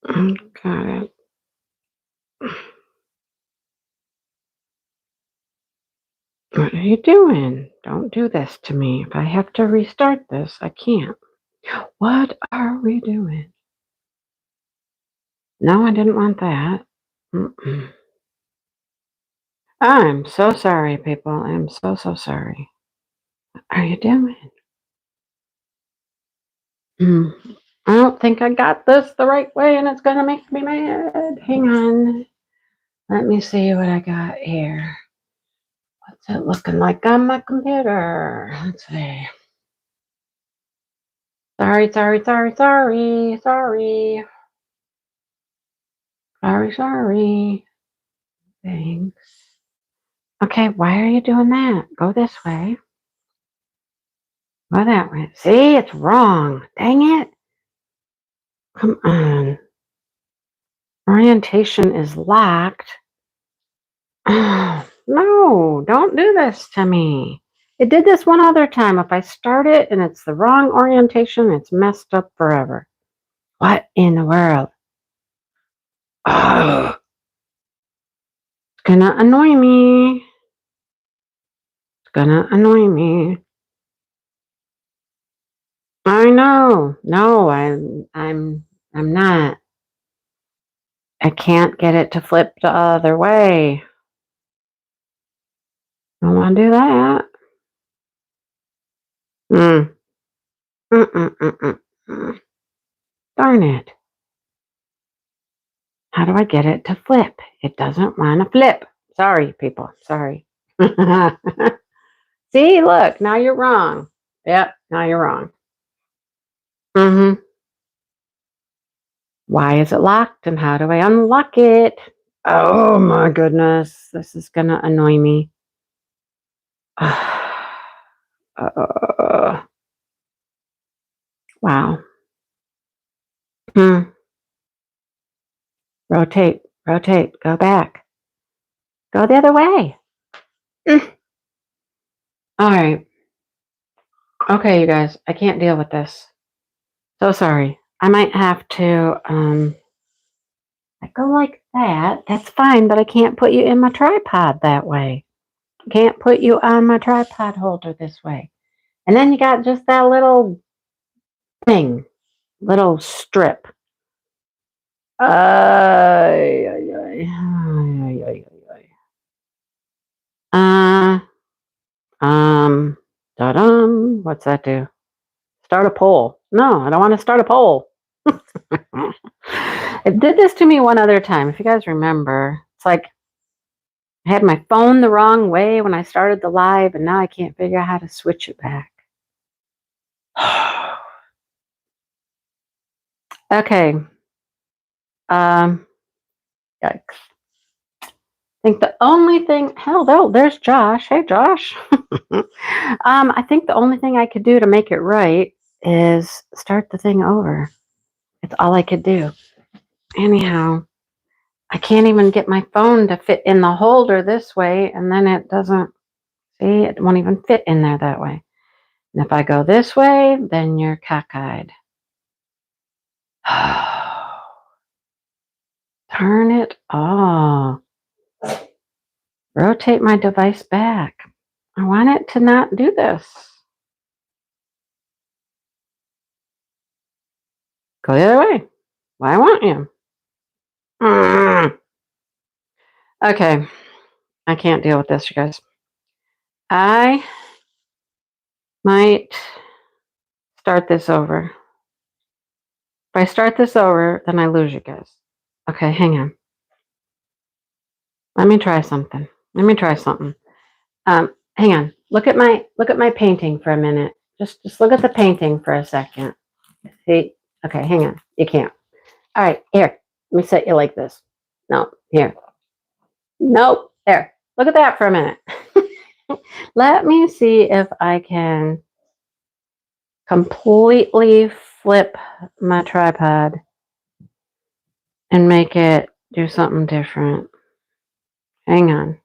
Got it. What are you doing? Don't do this to me. If I have to restart this, I can't. What are we doing? No, I didn't want that. Mm-mm. I'm so sorry, people. I'm so sorry. What are you doing? Mm. I don't think I got this the right way and it's going to make me mad. Hang on. Let me see what I got here. What's it looking like on my computer? Let's see. Sorry. Sorry. Thanks. Okay, why are you doing that? Go this way. Go that way. See, it's wrong. Dang it. Come on. Orientation is locked. Oh, no, don't do this to me. It did this one other time. If I start it and it's the wrong orientation, it's messed up forever. What in the world? Oh, it's gonna annoy me. It's gonna annoy me. I know. No, I'm not. I can't get it to flip the other way. I don't want to do that. Mm. Mm. Darn it. How do I get it to flip? It doesn't want to flip. Sorry, people. Sorry. See, look, now you're wrong. Yep, now you're wrong. Mm-hmm. Why is it locked and how do I unlock it? Oh my goodness. This is going to annoy me. Wow. Hmm. Rotate, go back. Go the other way. All right. Okay, you guys, I can't deal with this. So sorry. I might have to I go like that. That's fine, but I can't put you in my tripod that way. Can't put you on my tripod holder this way. And then you got just that little thing, little strip. Ay, ay, ay, ay, ay, ay. Da-dum. What's that do? Start a poll. No, I don't want to start a poll. It did this to me one other time. If you guys remember, it's like I had my phone the wrong way when I started the live, and now I can't figure out how to switch it back. Okay. Yikes. I think the only thing, hell, there's Josh. Hey, Josh. I think the only thing I could do to make it right is start the thing over. It's all I could do. Anyhow, I can't even get my phone to fit in the holder this way, and then it doesn't, see, it won't even fit in there that way. And if I go this way, then you're cockeyed. Turn it off. Rotate my device back. I want it to not do this. Go the other way. Why won't you? Okay. I can't deal with this, you guys. I might start this over. If I start this over, then I lose you guys. Okay, hang on. Let me try something. Hang on. Look at my painting for a minute. Just look at the painting for a second. See? Okay, hang on. You can't. All right, here. Let me set you like this. No, here. Nope. There. Look at that for a minute. Let me see if I can completely flip my tripod and make it do something different. Hang on.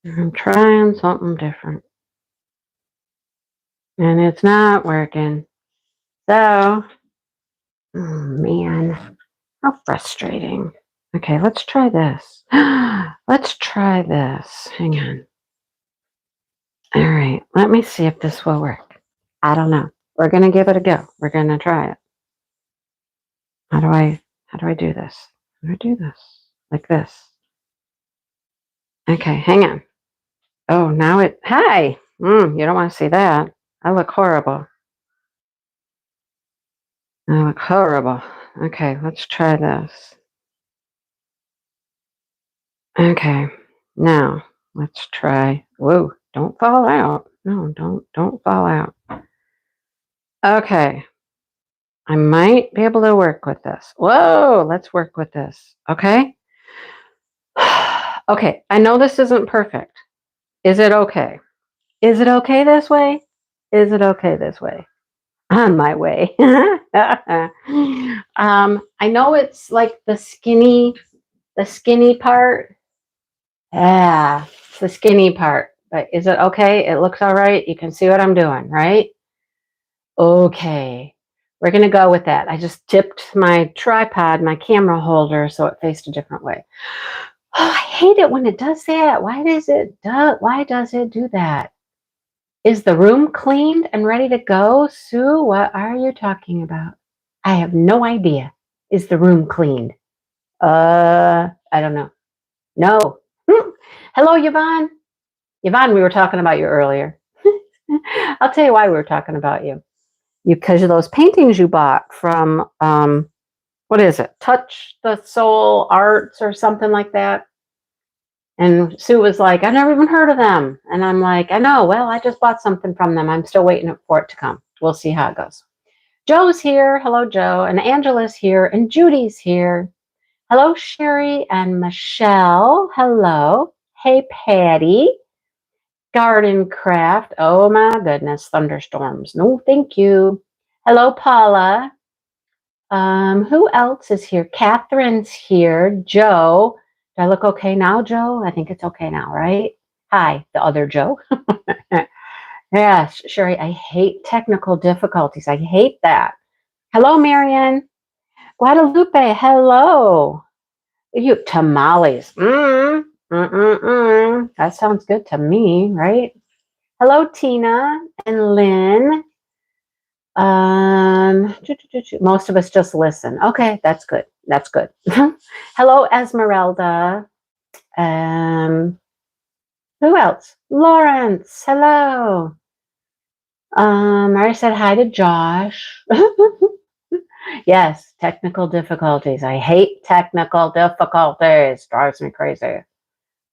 I'm trying something different. And it's not working. So Oh, man. How frustrating. Okay, let's try this. Let's try this. Hang on. All right, let me see if this will work. I don't know. We're gonna give it a go. We're gonna try it. How do I do this? How do I do this? Like this. Okay, hang on. Oh, now hi. You don't want to see that. I look horrible. I look horrible. Okay, let's try this. Okay, now let's try. Whoa, don't fall out. No, don't fall out. Okay, I might be able to work with this. Whoa, let's work with this. Okay. Okay, I know this isn't perfect. Is it okay? Is it okay this way? Is it okay this way? On my way. I know it's like the skinny part. Yeah, it's the skinny part. But is it okay? It looks all right. You can see what I'm doing, right? Okay. We're going to go with that. I just tipped my tripod, my camera holder, so it faced a different way. Oh, I hate it when it does that. Why does it do that? Is the room cleaned and ready to go? Sue, what are you talking about? I have no idea. Is the room cleaned? I don't know. No. Hello, Yvonne. Yvonne, we were talking about you earlier. I'll tell you why we were talking about you. Because of those paintings you bought from, what is it? Touch the Soul Arts or something like that. And Sue was like, I've never even heard of them. And I'm like, I know. Well, I just bought something from them. I'm still waiting for it to come. We'll see how it goes. Joe's here. Hello, Joe. And Angela's here. And Judy's here. Hello, Sherry and Michelle. Hello. Hey, Patty. Garden Craft. Oh, my goodness. Thunderstorms. No, thank you. Hello, Paula. Who else is here? Catherine's here. Joe. Do I look okay now, Joe? I think it's okay now, right? Hi, the other Joe. Yes, Sherry, I hate technical difficulties. I hate that. Hello, Marion. Guadalupe, hello. You tamales. That sounds good to me, right? Hello, Tina and Lynn. Most of us just listen. Okay, that's good. That's good. Hello, Esmeralda. Who else? Lawrence. Hello. I said hi to Josh. Yes, technical difficulties. I hate technical difficulties. Drives me crazy.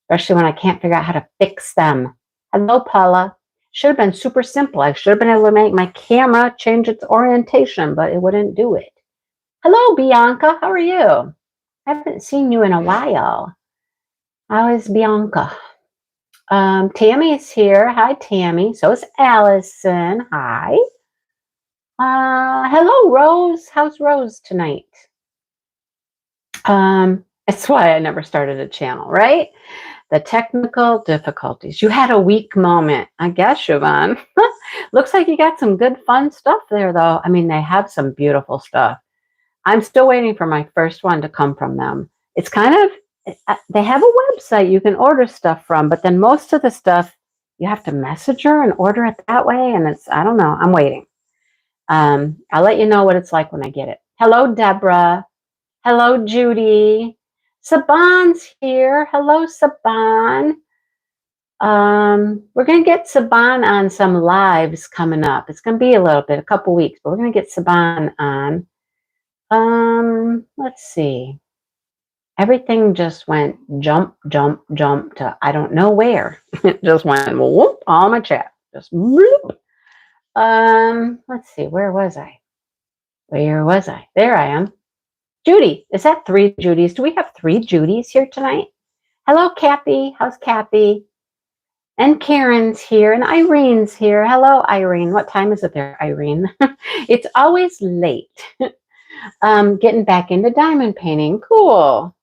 Especially when I can't figure out how to fix them. Hello, Paula. Should have been super simple. I should have been able to make my camera change its orientation, but it wouldn't do it. Hello, Bianca. How are you? I haven't seen you in a while. How is Bianca? Tammy's here. Hi, Tammy. So is Allison. Hi. Hello, Rose. How's Rose tonight? That's why I never started a channel, right? The technical difficulties. You had a weak moment, I guess, Siobhan. Looks like you got some good, fun stuff there, though. I mean, they have some beautiful stuff. I'm still waiting for my first one to come from them. It's kind of, they have a website you can order stuff from, but then most of the stuff you have to message her and order it that way. And I don't know, I'm waiting. I'll let you know what it's like when I get it. Hello, Deborah. Hello, Judy. Saban's here. Hello, Saban. We're going to get Saban on some lives coming up. It's going to be a couple weeks, but we're going to get Saban on. Let's see. Everything just went jump to I don't know where. It just went whoop, all my chat. Just bloop. Let's see, where was I? There I am. Judy, is that 3 Judys? Do we have 3 Judys here tonight? Hello, Kathy. How's Kathy? And Karen's here, and Irene's here. Hello, Irene. What time is it there, Irene? It's always late. Getting back into diamond painting. Cool.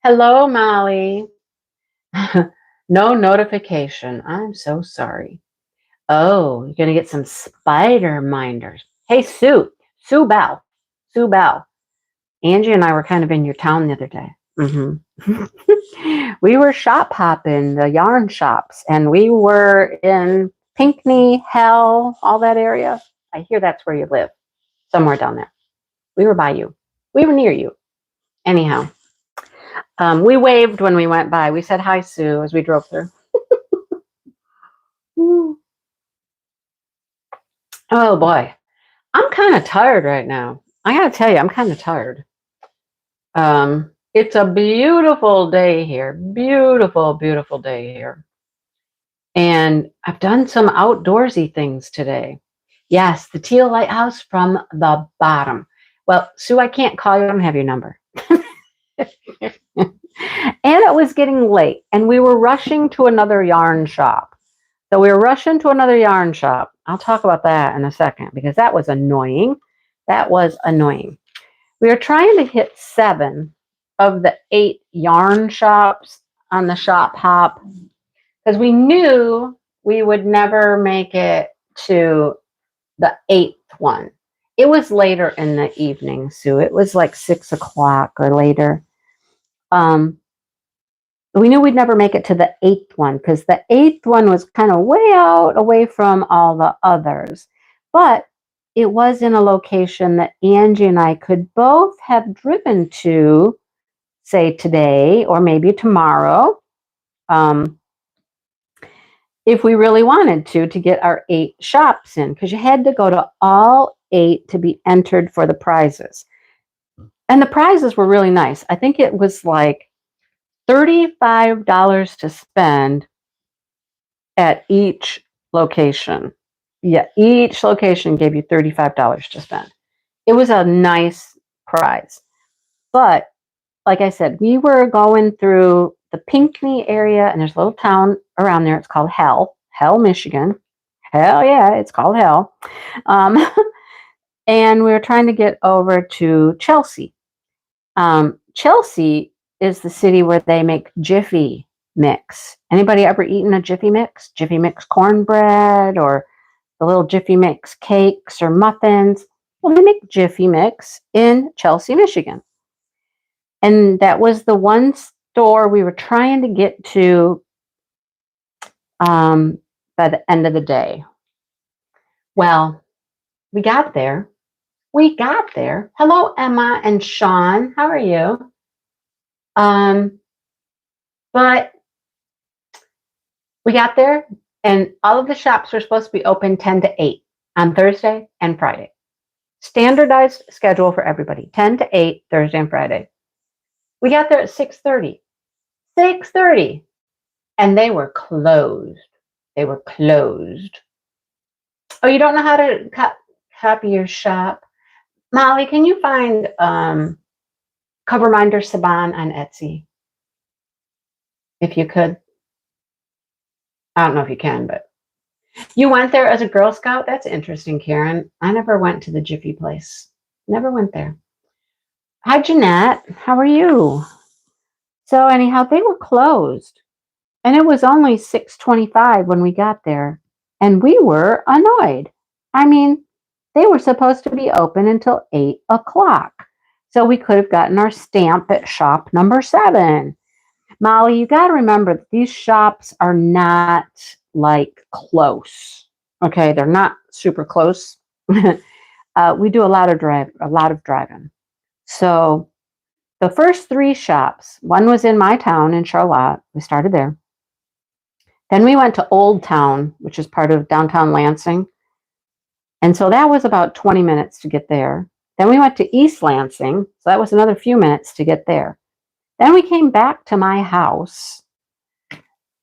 Hello, Molly. No notification. I'm so sorry. Oh, you're going to get some spider minders. Hey, Sue. Sue Bell. Sue Bell. Angie and I were kind of in your town the other day. We were shop hopping, the yarn shops, and we were in Pinckney, Hell, all that area. I hear that's where you live, somewhere down there. We were by you. We were near you. Anyhow, we waved when we went by. We said hi, Sue, as we drove through. Oh boy, I'm kind of tired right now. I gotta tell you, I'm kind of tired. It's a beautiful day here. Beautiful, beautiful day here. And I've done some outdoorsy things today. Yes, the Teal Lighthouse from the bottom. Well, Sue, I can't call you. I don't have your number. And it was getting late, and we were rushing to another yarn shop. So we were rushing to another yarn shop. I'll talk about that in a second because that was annoying. That was annoying. We were trying to hit 7 of the 8 yarn shops on the shop hop because we knew we would never make it to the 8th one. It was later in the evening, Sue. It was like 6 o'clock or later. We knew we'd never make it to the 8th one because the 8th one was kind of way out away from all the others. But it was in a location that Angie and I could both have driven to, say today or maybe tomorrow, if we really wanted to get our 8 shops in, because you had to go to all 8 to be entered for the prizes. And the prizes were really nice. I think it was like $35 to spend at each location. Yeah, each location gave you $35 to spend. It was a nice prize. But like I said, we were going through the Pinckney area, and there's a little town around there. It's called Hell, Michigan. Hell yeah, it's called Hell. And we were trying to get over to Chelsea. Chelsea is the city where they make Jiffy Mix. Anybody ever eaten a Jiffy Mix? Jiffy Mix cornbread or the little Jiffy Mix cakes or muffins? Well, they make Jiffy Mix in Chelsea, Michigan. And that was the one store we were trying to get to by the end of the day. Well, we got there. Hello, Emma and Sean. How are you? But we got there, and all of the shops were supposed to be open 10 to 8 on Thursday and Friday. Standardized schedule for everybody, 10 to 8, Thursday and Friday. We got there at 6:30. 6:30. And they were closed. Oh, you don't know how to copy your shop? Molly, can you find Coverminder Saban on Etsy? If you could. I don't know if you can, but you went there as a Girl Scout? That's interesting, Karen. I never went to the Jiffy place. Never went there. Hi, Jeanette. How are you? So anyhow, they were closed. And it was only 6:25 when we got there. And we were annoyed. I mean, they were supposed to be open until 8 o'clock. So we could have gotten our stamp at shop number 7. Molly, you got to remember that these shops are not like close. Okay, they're not super close. We do a lot of driving. So the first 3 shops, one was in my town in Charlotte. We started there. Then we went to Old Town, which is part of downtown Lansing. And so that was about 20 minutes to get there. Then we went to East Lansing. So that was another few minutes to get there. Then we came back to my house.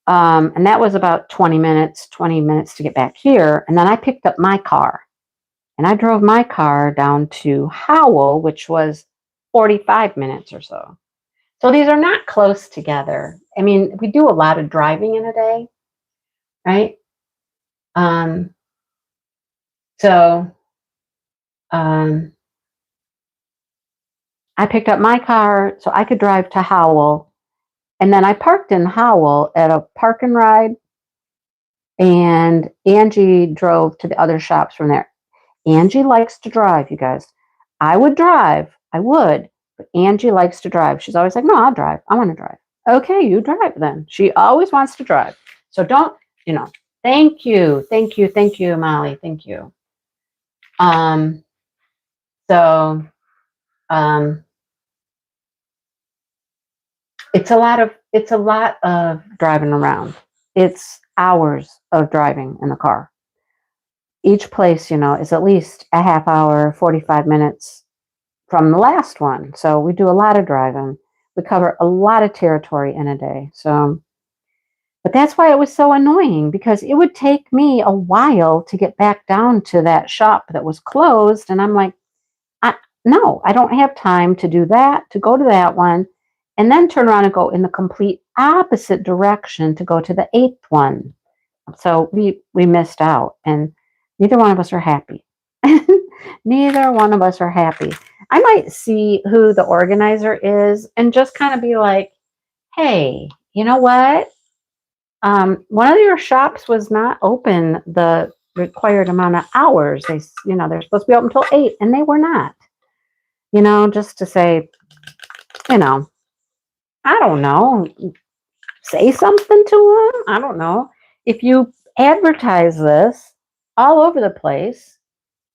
And that was about 20 minutes to get back here. And then I picked up my car. And I drove my car down to Howell, which was 45 minutes or so. So these are not close together. I mean, we do a lot of driving in a day, right? I picked up my car so I could drive to Howell. And then I parked in Howell at a park and ride. And Angie drove to the other shops from there. Angie likes to drive, you guys. I would drive. I would. But Angie likes to drive. She's always like, no, I'll drive. I want to drive. Okay, you drive then. She always wants to drive. So don't, thank you. Thank you. Thank you, Molly. Thank you. Um, so it's a lot of driving around. It's hours of driving in the car. Each place, is at least a half hour, 45 minutes from the last one. So we do a lot of driving. We cover a lot of territory in a day. So, but that's why it was so annoying, because it would take me a while to get back down to that shop that was closed. And I'm like, no, I don't have time to do that, to go to that one, and then turn around and go in the complete opposite direction to go to the eighth one. So we missed out, and neither one of us are happy. Neither one of us are happy. I might see who the organizer is and just kind of be like, hey, you know what? One of your shops was not open the required amount of hours. They're supposed to be open until 8, and they were not. Just to say, I don't know, say something to them. I don't know. If you advertise this all over the place,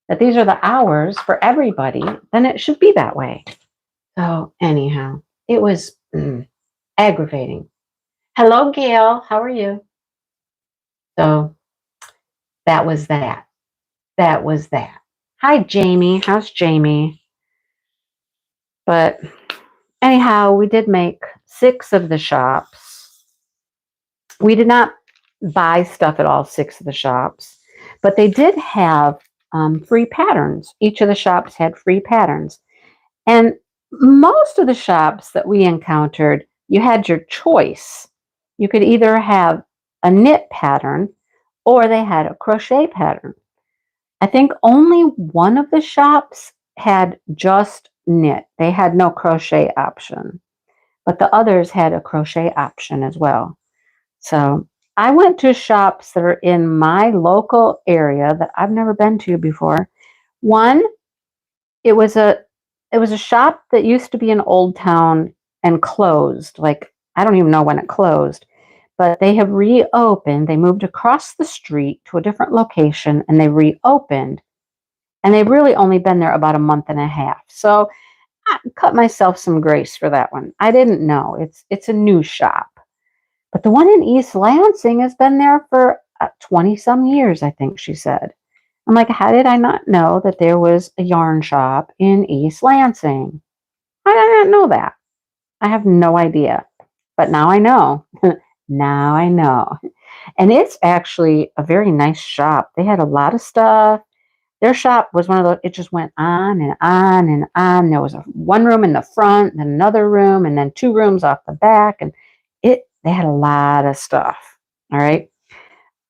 that these are the hours for everybody, then it should be that way. So anyhow, it was aggravating. Hello, Gail. How are you? So that was that. That was that. Hi, Jamie. How's Jamie? But anyhow, we did make 6 of the shops. We did not buy stuff at all 6 of the shops, but they did have free patterns. Each of the shops had free patterns. And most of the shops that we encountered, you had your choice. You could either have a knit pattern or they had a crochet pattern. I think only one of the shops had just knit. They had no crochet option, but the others had a crochet option as well. So I went to shops that are in my local area that I've never been to before. One, it was a shop that used to be in Old Town and closed. Like, I don't even know when it closed, but they have reopened. They moved across the street to a different location and they reopened. And they've really only been there about a month and a half. So I cut myself some grace for that one. I didn't know. It's a new shop. But the one in East Lansing has been there for 20 some years, I think she said. I'm like, how did I not know that there was a yarn shop in East Lansing? I did not know that. I have no idea. But now I know. Now I know. And it's actually a very nice shop. They had a lot of stuff. Their shop was one of those, it just went on and on and on. There was one room in the front, then another room, and then 2 rooms off the back. And they had a lot of stuff. All right.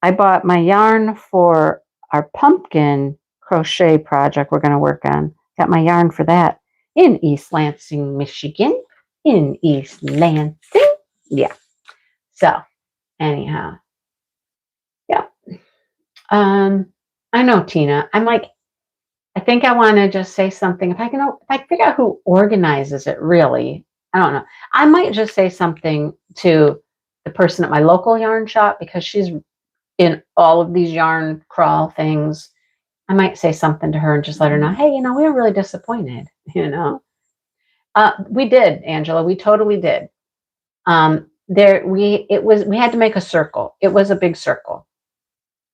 I bought my yarn for our pumpkin crochet project we're going to work on. Got my yarn for that in East Lansing, Michigan. In East Lansing. Yeah. So anyhow. Yeah. I know, Tina. I'm like, I think I want to just say something. If I figure out who organizes it, really, I don't know. I might just say something to the person at my local yarn shop, because she's in all of these yarn crawl things. I might say something to her and just let her know, hey, we were really disappointed. We did, Angela. We totally did. We had to make a circle. It was a big circle.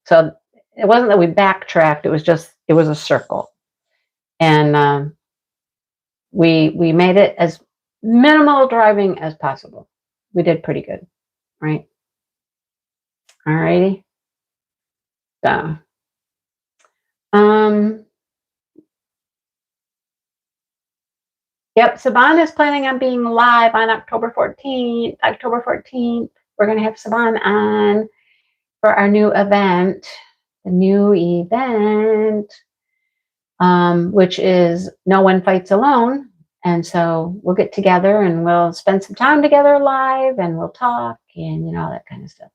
So it wasn't that we backtracked. It was a circle. And we made it as minimal driving as possible. We did pretty good, right? All righty. So, yep, Saban is planning on being live on October 14th. October 14th, we're going to have Saban on for our new event. The new event, which is No One Fights Alone. And so we'll get together and we'll spend some time together live and we'll talk and, all that kind of stuff.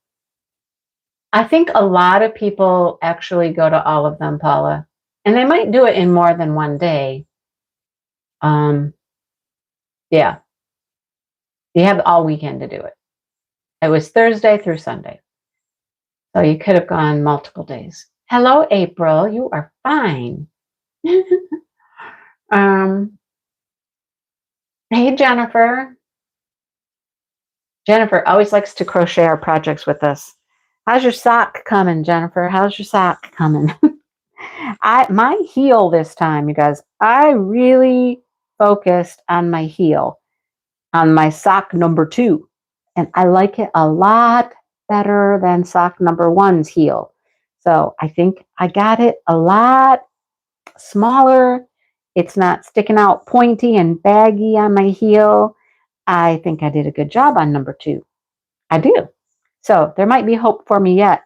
I think a lot of people actually go to all of them, Paula, and they might do it in more than one day. Yeah, you have all weekend to do it. It was Thursday through Sunday. So you could have gone multiple days. Hello, April. You are fine. um, hey, Jennifer. Jennifer always likes to crochet our projects with us. How's your sock coming, Jennifer? How's your sock coming? My heel this time, you guys. I really focused on my heel, on my sock number 2. And I like it a lot better than sock number 1's heel. So I think I got it a lot smaller. It's not sticking out pointy and baggy on my heel. I think I did a good job on number 2. I do. So there might be hope for me yet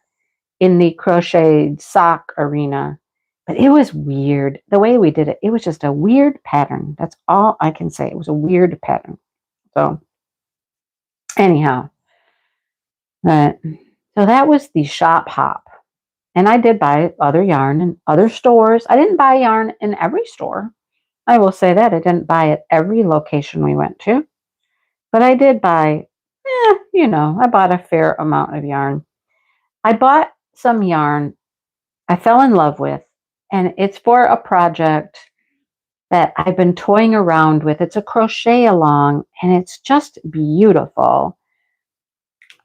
in the crocheted sock arena. But it was weird. The way we did it, it was just a weird pattern. That's all I can say. It was a weird pattern. So anyhow, so that was the shop hop. And I did buy other yarn in other stores. I didn't buy yarn in every store. I will say that. I didn't buy at every location we went to. But I did buy, I bought a fair amount of yarn. I bought some yarn I fell in love with, and it's for a project that I've been toying around with. It's a crochet along, and it's just beautiful.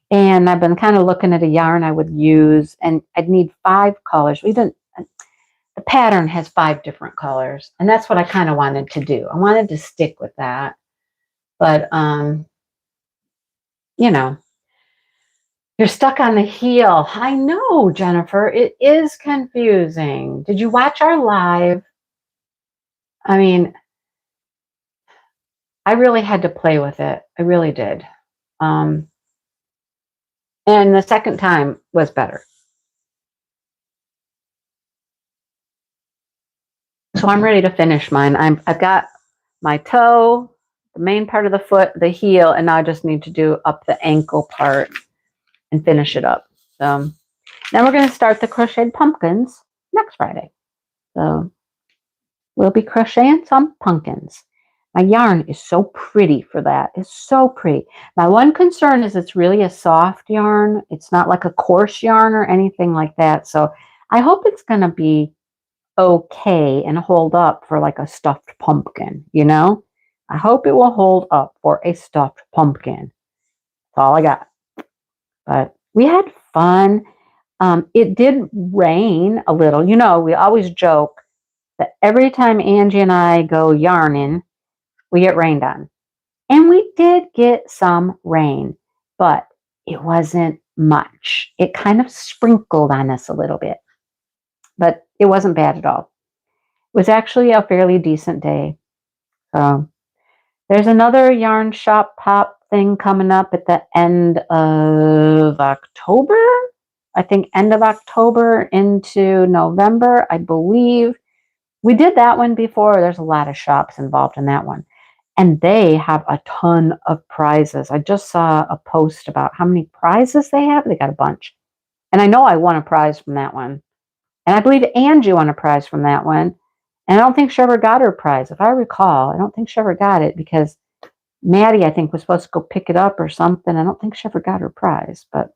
And I've been kind of looking at a yarn I would use, and I'd need 5 colors. The pattern has 5 different colors, and that's what I kind of wanted to do. I wanted to stick with that. But, you're stuck on the heel. I know, Jennifer. It is confusing. Did you watch our live? I mean, I really had to play with it. I really did. And the second time was better. So I'm ready to finish mine. I've got my toe, the main part of the foot, the heel, and now I just need to do up the ankle part and finish it up. So now we're going to start the crocheted pumpkins next Friday. So we'll be crocheting some pumpkins. My yarn is so pretty for that. It's so pretty. My one concern is it's really a soft yarn. It's not like a coarse yarn or anything like that. So I hope it's going to be okay and hold up for like a stuffed pumpkin, I hope it will hold up for a stuffed pumpkin. That's all I got. But we had fun. It did rain a little. We always joke that every time Angie and I go yarning, we get rained on. And we did get some rain, but it wasn't much. It kind of sprinkled on us a little bit, but it wasn't bad at all. It was actually a fairly decent day. There's another yarn shop pop thing coming up at the end of October. I think end of October into November, I believe. We did that one before. There's a lot of shops involved in that one. And they have a ton of prizes. I just saw a post about how many prizes they have. They got a bunch. And I know I won a prize from that one. And I believe Angie won a prize from that one. And I don't think she ever got her prize. If I recall, I don't think she ever got it because Maddie, I think, was supposed to go pick it up or something. I don't think she ever got her prize. But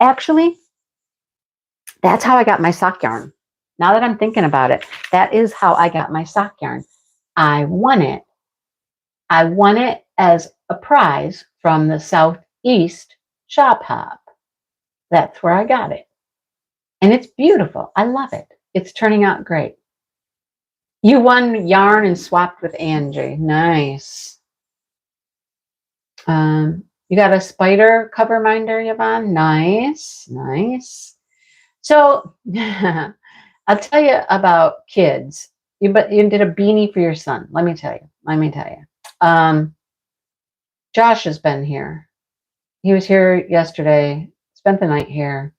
actually, that's how I got my sock yarn. Now that I'm thinking about it, that is how I got my sock yarn. I won it. I won it as a prize from the Southeast Shop Hop. That's where I got it. And it's beautiful. I love it. It's turning out great. You won yarn and swapped with Angie. Nice. You got a spider cover minder, Yvonne? Nice. Nice. So I'll tell you about kids. You did a beanie for your son. Let me tell you. Josh has been here. He was here yesterday, spent the night here.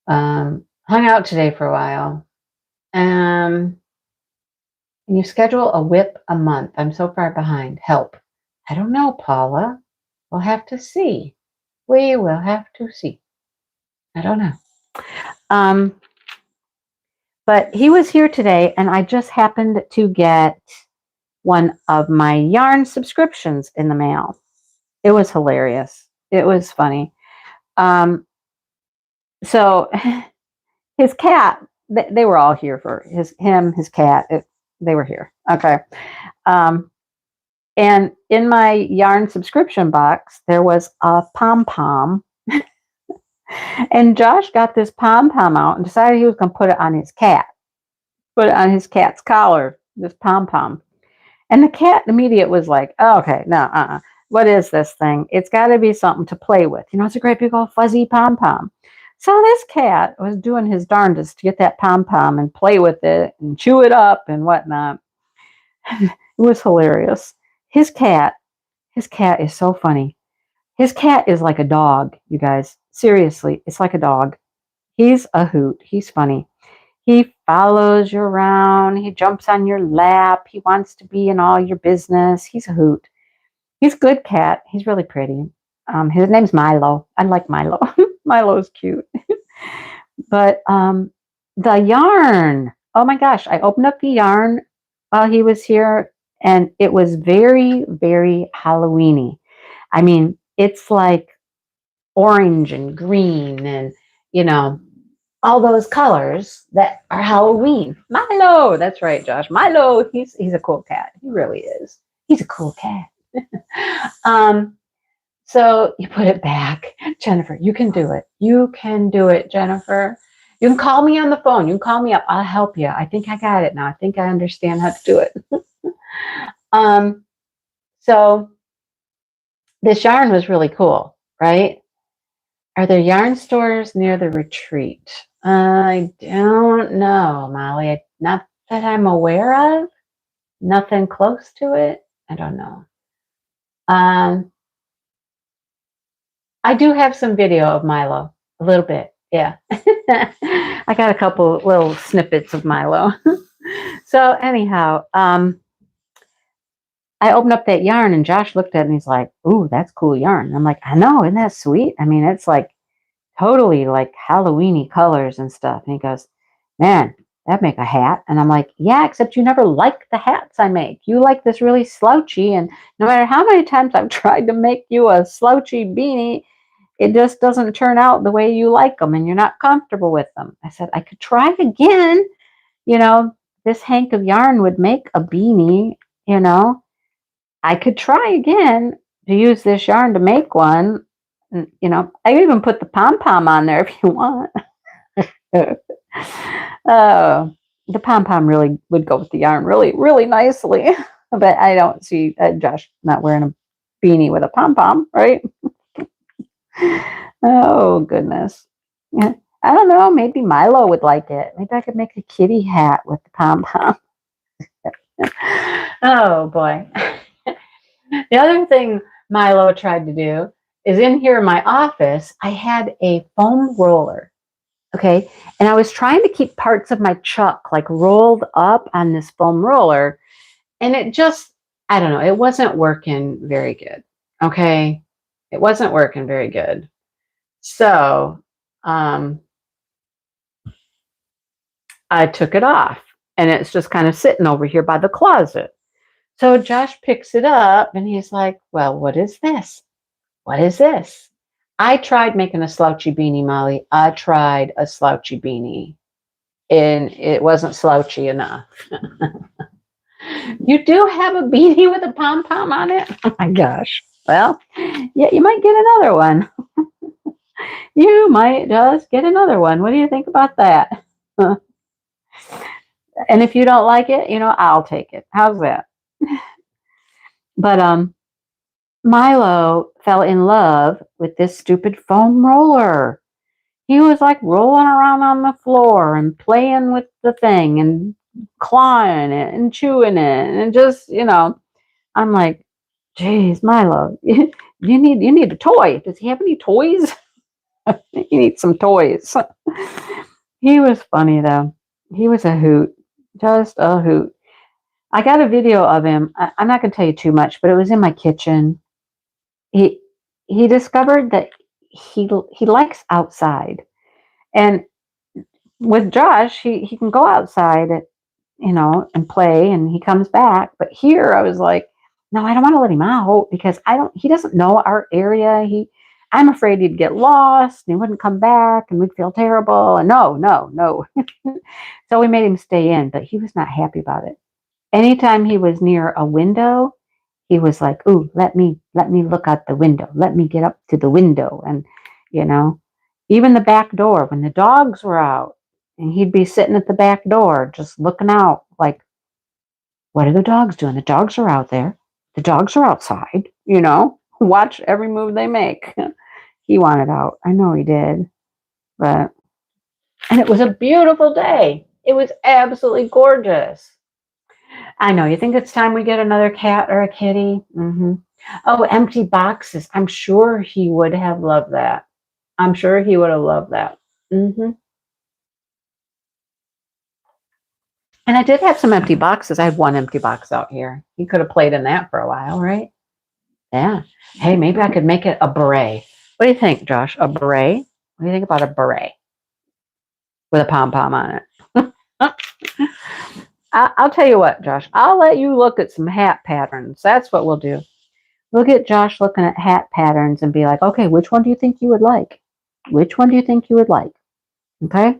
Hung out today for a while. And you schedule a whip a month. I'm so far behind. Help. I don't know, Paula. We'll have to see. We will have to see. I don't know. But he was here today, and I just happened to get one of my yarn subscriptions in the mail. It was hilarious. It was funny. So his cat, they were all here for his cat. They were here. Okay. And in my yarn subscription box, there was a pom pom. And Josh got this pom pom out and decided he was going to put it on his cat, put it on his cat's collar, this pom pom. And the cat immediately was like, oh, okay, no, what is this thing? It's got to be something to play with. You know, it's a great big old fuzzy pom pom. So this cat was doing his darndest to get that pom pom and play with it and chew it up and whatnot. It was hilarious. His cat is so funny. His cat is like a dog, you guys. Seriously, it's like a dog. He's a hoot. He's funny. He follows you around. He jumps on your lap. He wants to be in all your business. He's a hoot. He's a good cat. He's really pretty. His name's Milo. I like Milo. Milo's cute. But the yarn. Oh my gosh. I opened up the yarn while he was here, and it was very, very Halloween-y. I mean, it's like orange and green and, you know, all those colors that are Halloween. Milo, that's right, Josh. Milo, he's a cool cat. He really is. He's a cool cat. So you put it back. Jennifer, you can do it. You can do it, Jennifer. You can call me on the phone. You can call me up. I'll help you. I think I got it now. I think I understand how to do it. So this yarn was really cool, right? Are there yarn stores near the retreat? I don't know, Molly. Not that I'm aware of. Nothing close to it. I don't know. I do have some video of Milo. A little bit. Yeah. I got a couple little snippets of Milo. So anyhow, I opened up that yarn and Josh looked at it and he's like, ooh, that's cool yarn. And I'm like, I know, isn't that sweet? I mean, it's like totally like Halloween-y colors and stuff. And he goes, man, that'd make a hat. And I'm like, yeah, except you never like the hats I make. You like this really slouchy. And no matter how many times I've tried to make you a slouchy beanie, it just doesn't turn out the way you like them and you're not comfortable with them. I said, I could try again. You know, this hank of yarn would make a beanie, you know. I could try again to use this yarn to make one. You know, I even put the pom-pom on there if you want. The pom-pom really would go with the yarn really, really nicely. But I don't see Josh not wearing a beanie with a pom-pom, right? Oh, goodness. Yeah. I don't know. Maybe Milo would like it. Maybe I could make a kitty hat with the pom-pom. Oh, boy. The other thing Milo tried to do is in here in my office, I had a foam roller. Okay. And I was trying to keep parts of my chuck like rolled up on this foam roller. And it just, I don't know, it wasn't working very good. Okay. It wasn't working very good. So I took it off and it's just kind of sitting over here by the closet. So Josh picks it up and he's like, well, what is this? What is this? I tried making a slouchy beanie, Molly. I tried a slouchy beanie and it wasn't slouchy enough. You do have a beanie with a pom-pom on it? Oh my gosh. Well, yeah, you might get another one. You might just get another one. What do you think about that? And if you don't like it, you know, I'll take it. How's that? But Milo fell in love with this stupid foam roller. He was like rolling around on the floor and playing with the thing and clawing it and chewing it and just, you know, I'm like, geez, Milo, you need a toy. Does he have any toys? He needs some toys. He was funny though. He was a hoot, just a hoot. I got a video of him. I'm not going to tell you too much, but it was in my kitchen. He discovered that he likes outside, and with Josh, he can go outside, and play, and he comes back. But here, I was like, no, I don't want to let him out because he doesn't know our area. I'm afraid he'd get lost and he wouldn't come back, and we'd feel terrible. And no, no, no. So we made him stay in, but he was not happy about it. Anytime he was near a window, he was like, "Ooh, let me look out the window. Let me get up to the window." And you know, even the back door when the dogs were out, and he'd be sitting at the back door just looking out, like, "What are the dogs doing? The dogs are out there. The dogs are outside." Watch every move they make. He wanted out. I know he did, but and it was a beautiful day. It was absolutely gorgeous. I know. You think it's time we get another cat or a kitty? Oh, empty boxes. I'm sure he would have loved that. I'm sure he would have loved that. hmm And I did have some empty boxes. I had one empty box out here. He could have played in that for a while, right? Yeah. Hey, maybe I could make it a beret. What do you think, Josh? A beret? What do you think about a beret with a pom pom on it? I'll tell you what, Josh. I'll let you look at some hat patterns. That's what we'll do. We'll get Josh looking at hat patterns and be like, okay, which one do you think you would like? Which one do you think you would like? Okay?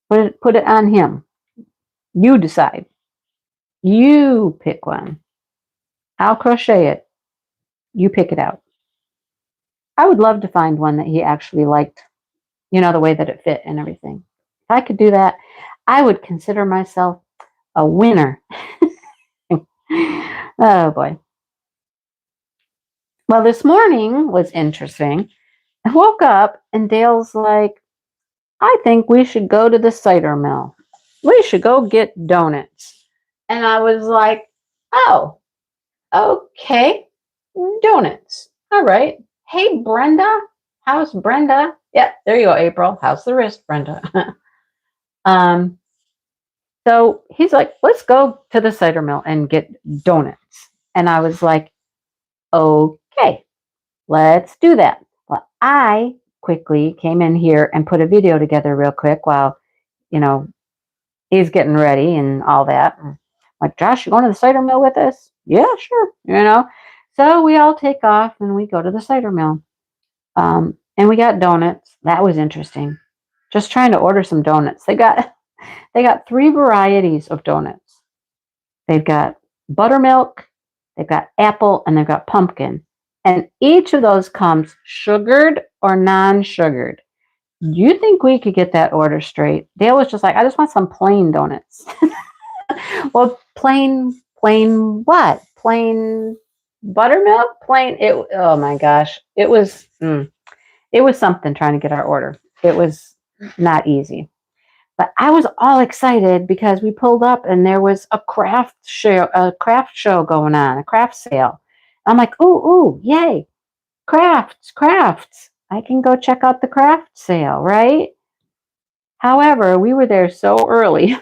Put it on him. You decide. You pick one. I'll crochet it. You pick it out. I would love to find one that he actually liked, the way that it fit and everything. If I could do that, I would consider myself a winner. Oh boy. Well, this morning was interesting. I woke up and Dale's like, I think we should go to the cider mill. We should go get donuts. And I was like, oh, okay, donuts. All right. Hey, Brenda. How's Brenda? Yeah, there you go, April. How's the wrist, Brenda? um, so he's like, let's go to the cider mill and get donuts. And I was like, okay, let's do that. Well, I quickly came in here and put a video together real quick while, you know, he's getting ready and all that. And like, Josh, you going to the cider mill with us? Yeah, sure. So we all take off and we go to the cider mill. And we got donuts. That was interesting. Just trying to order some donuts. They got three varieties of donuts. They've got buttermilk, they've got apple, and they've got pumpkin. And each of those comes sugared or non-sugared. Do you think we could get that order straight? Dale was just like, I just want some plain donuts. Well, plain what? Plain buttermilk? Plain it. Oh my gosh, it was something trying to get our order. It was not easy. But I was all excited because we pulled up and there was a craft show going on, a craft sale. I'm like, ooh, yay, crafts. I can go check out the craft sale, right? However, we were there so early.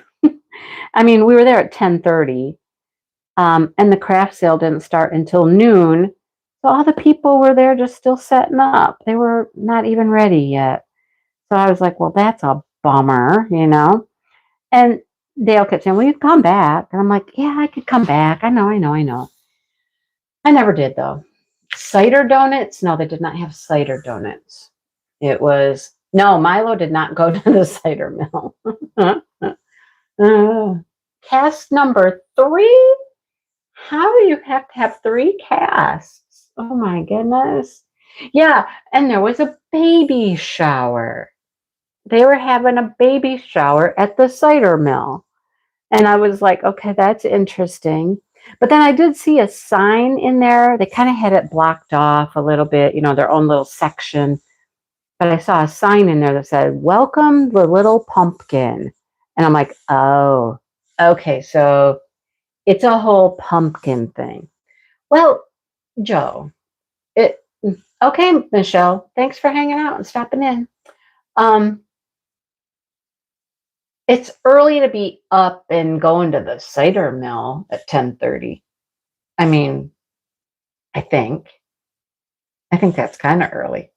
I mean, we were there at 10:30, and the craft sale didn't start until noon. So all the people were there just still setting up. They were not even ready yet. So I was like, well, that's a bummer. And Dale kept saying, well, you can come back. And I'm like, yeah, I could come back. I know. I never did, though. Cider donuts? No, they did not have cider donuts. No, Milo did not go to the cider mill. Cast number 3? How do you have to have 3 casts? Oh my goodness. Yeah, and there was a baby shower. They were having a baby shower at the cider mill. And I was like, okay, that's interesting. But then I did see a sign in there. They kind of had it blocked off a little bit, their own little section. But I saw a sign in there that said, welcome the little pumpkin. And I'm like, oh, okay, so it's a whole pumpkin thing. Well, Joe, okay, Michelle, thanks for hanging out and stopping in. It's early to be up and going to the cider mill at 10:30. I mean, I think. I think that's kind of early.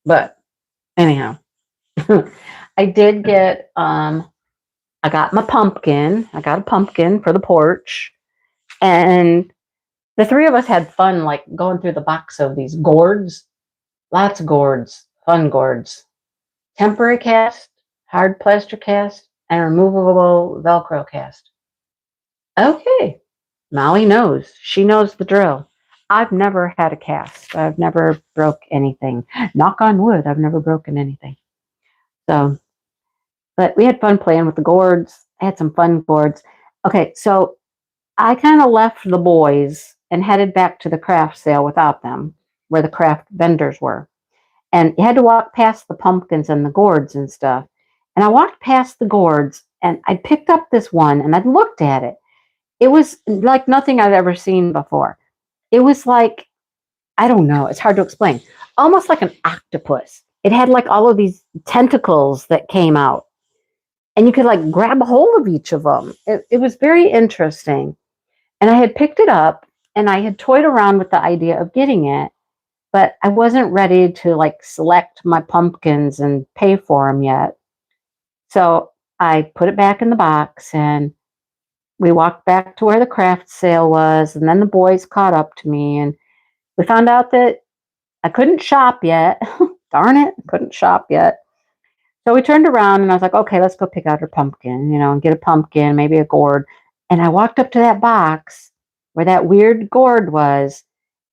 But anyhow, I did get, I got my pumpkin. I got a pumpkin for the porch. And the three of us had fun, like going through the box of these gourds. Lots of gourds, fun gourds. Temporary cast, hard plaster cast, and removable Velcro cast. Okay, Molly knows. She knows the drill. I've never had a cast. I've never broke anything. Knock on wood, I've never broken anything. So, but we had fun playing with the gourds. I had some fun gourds. Okay, so I kind of left the boys and headed back to the craft sale without them, where the craft vendors were. And you had to walk past the pumpkins and the gourds and stuff. And I walked past the gourds and I picked up this one and I looked at it. It was like nothing I'd ever seen before. It was like, I don't know, it's hard to explain. Almost like an octopus. It had like all of these tentacles that came out. And you could like grab a hold of each of them. It was very interesting. And I had picked it up and I had toyed around with the idea of getting it, but I wasn't ready to like select my pumpkins and pay for them yet. So I put it back in the box and we walked back to where the craft sale was. And then the boys caught up to me and we found out that I couldn't shop yet. Darn it, I couldn't shop yet. So we turned around and I was like, okay, let's go pick out her pumpkin, and get a pumpkin, maybe a gourd. And I walked up to that box where that weird gourd was,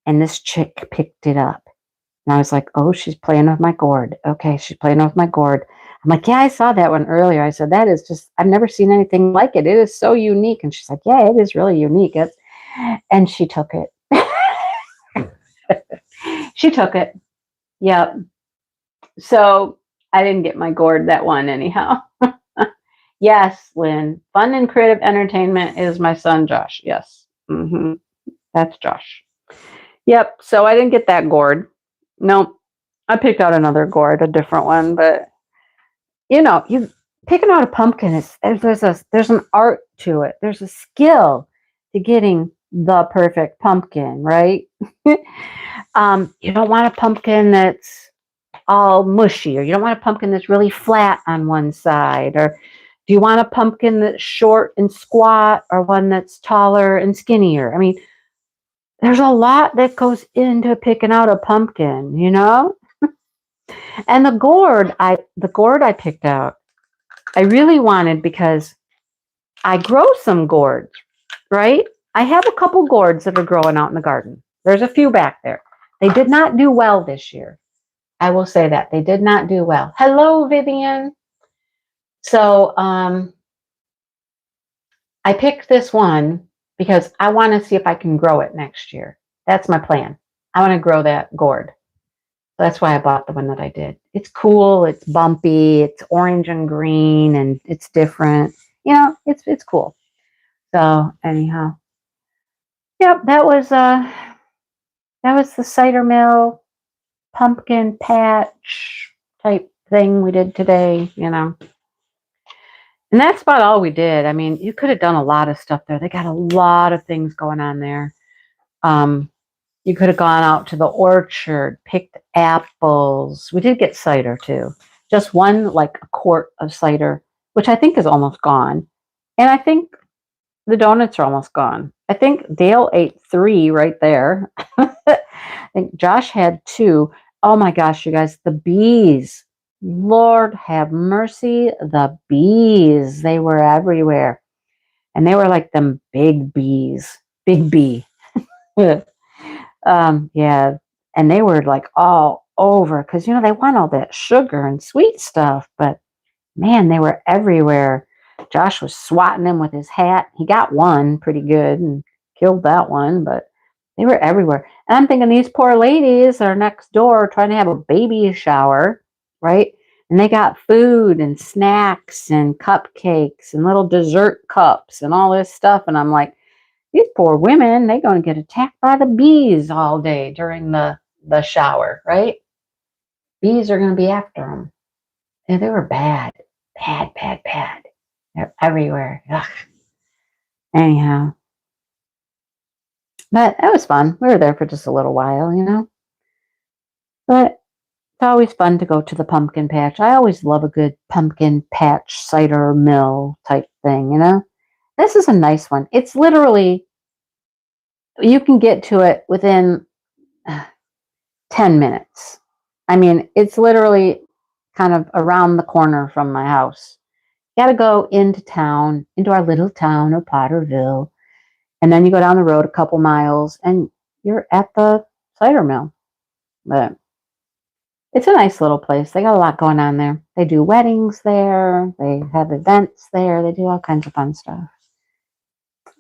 and this chick picked it up. And I was like, oh, she's playing with my gourd. Okay, she's playing with my gourd. I'm like, yeah, I saw that one earlier. I said, that is just, I've never seen anything like it. It is so unique. And she's like, yeah, it is really unique. And she took it. She took it. Yep. So I didn't get my gourd that one anyhow. Yes, Lynn. Fun and creative entertainment is my son, Josh. Yes. That's Josh. Yep. So I didn't get that gourd. Nope. I picked out another gourd, a different one, but you picking out a pumpkin is there's an art to it. There's a skill to getting the perfect pumpkin, right? You don't want a pumpkin that's all mushy, or you don't want a pumpkin that's really flat on one side, or do you want a pumpkin that's short and squat, or one that's taller and skinnier? I mean, there's a lot that goes into picking out a pumpkin, And the gourd I picked out, I really wanted, because I grow some gourds, right? I have a couple gourds that are growing out in the garden. There's a few back there. They did not do well this year. I will say that. They did not do well. Hello, Vivian. So I picked this one because I want to see if I can grow it next year. That's my plan. I want to grow that gourd. So that's why I bought the one that I did. It's cool. It's bumpy. It's orange and green, and it's different. It's cool. So anyhow, yep, that was the cider mill pumpkin patch type thing we did today. And that's about all we did. I mean, you could have done a lot of stuff there. They got a lot of things going on there. You could have gone out to the orchard, picked apples. We did get cider too. Just one, like a quart of cider, which I think is almost gone. And I think the donuts are almost gone. I think Dale ate 3 right there. I think Josh had 2. Oh my gosh, you guys, the bees. Lord have mercy, the bees. They were everywhere. And they were like them big bees. Big bee. Yeah. And they were like all over because, they want all that sugar and sweet stuff. But man, they were everywhere. Josh was swatting them with his hat. He got one pretty good and killed that one, but they were everywhere. And I'm thinking these poor ladies are next door trying to have a baby shower, right? And they got food and snacks and cupcakes and little dessert cups and all this stuff. And I'm like, these poor women, they're going to get attacked by the bees all day during the shower, right? Bees are going to be after them. And they were bad. Bad, bad, bad. They're everywhere. Ugh. Anyhow. But that was fun. We were there for just a little while, But It's always fun to go to the pumpkin patch. I always love a good pumpkin patch cider mill type thing, you know? This is a nice one. It's literally, you can get to it within 10 minutes. I mean, it's literally kind of around the corner from my house. You got to go into town, into our little town of Potterville, and then you go down the road a couple miles and you're at the cider mill. But it's a nice little place. They got a lot going on there. They do weddings there. They have events there. They do all kinds of fun stuff.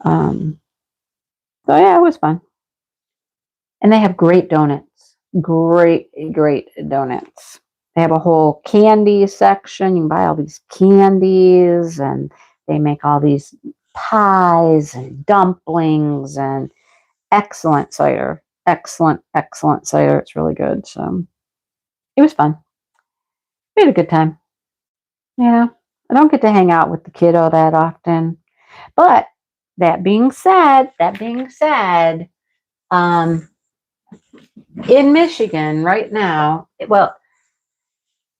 Um, so yeah, it was fun. And they have great donuts. Great, great donuts. They have a whole candy section. You can buy all these candies, and they make all these pies and dumplings and excellent cider. Excellent, excellent cider. It's really good. So it was fun. We had a good time. Yeah. I don't get to hang out with the kiddo that often. But that being said, um, in Michigan right now, well,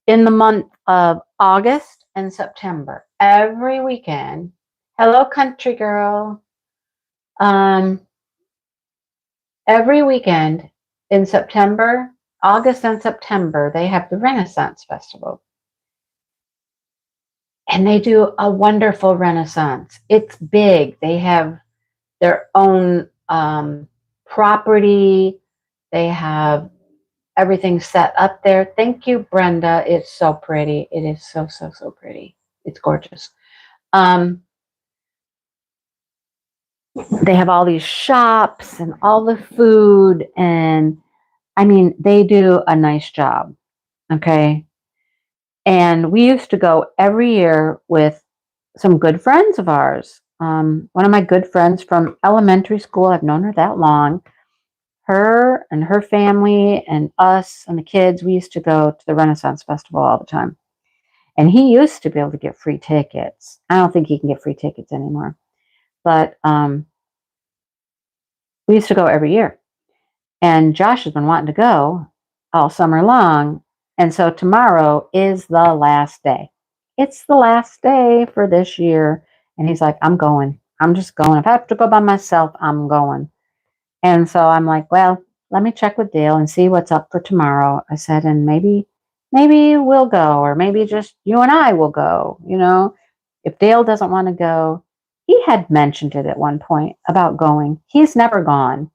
in the month of August and September, every weekend, hello, country girl. Um, every weekend in September, August and September, they have the Renaissance Festival. And they do a wonderful Renaissance. It's big. They have their own property. They have everything set up there. Thank you, Brenda. It's so pretty. It is so, so, so pretty. It's gorgeous. They have all these shops and all the food. And I mean, they do a nice job. Okay. And we used to go every year with some good friends of ours. One of my good friends from elementary school, I've known her that long. Her and her family and us and the kids, we used to go to the Renaissance Festival all the time. And he used to be able to get free tickets. I don't think he can get free tickets anymore. But we used to go every year. And Josh has been wanting to go all summer long. And so tomorrow is the last day. It's the last day for this year. And he's like, I'm going. I'm just going. If I have to go by myself, I'm going. And so I'm like, well, let me check with Dale and see what's up for tomorrow. I said, and maybe we'll go, or maybe just you and I will go. You know, if Dale doesn't want to go, he had mentioned it at one point about going. He's never gone.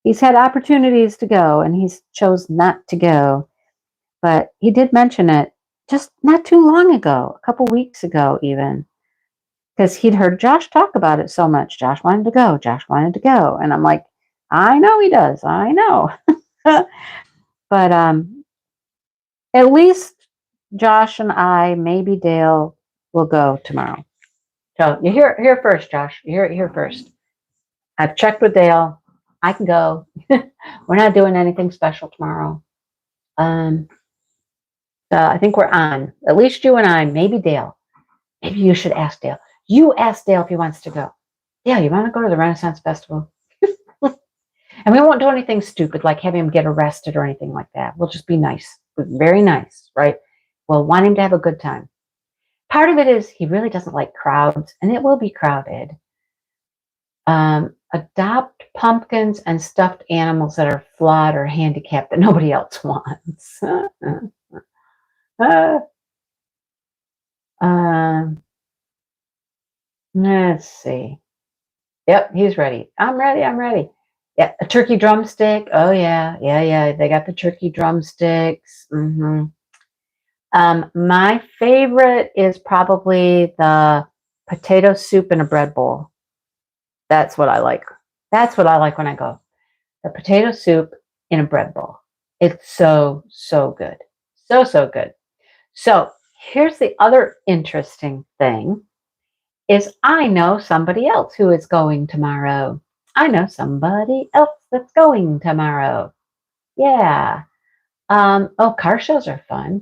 He's had opportunities to go and he's chose not to go. But he did mention it just not too long ago, a couple weeks ago even, because he'd heard Josh talk about it so much. Josh wanted to go. Josh wanted to go. And I'm like, I know he does. I know. But at least Josh and I, maybe Dale, will go tomorrow. So you hear it here first, Josh. You hear it here first. I've checked with Dale. I can go. We're not doing anything special tomorrow. I think we're on. At least you and I, maybe Dale. Maybe you should ask Dale. You ask Dale if he wants to go. Yeah, you want to go to the Renaissance Festival? And we won't do anything stupid like have him get arrested or anything like that. We'll just be nice. Very nice, right? We'll want him to have a good time. Part of it is he really doesn't like crowds, and it will be crowded. Adopt pumpkins and stuffed animals that are flawed or handicapped that nobody else wants. Let's see. Yep, he's ready. I'm ready. Yeah, a turkey drumstick. Oh yeah. They got the turkey drumsticks. My favorite is probably the potato soup in a bread bowl. That's what I like. That's what I like when I go. The potato soup in a bread bowl. It's so, so good. So, so good. So here's the other interesting thing is I know somebody else who is going tomorrow. I know somebody else that's going tomorrow. Yeah. Car shows are fun.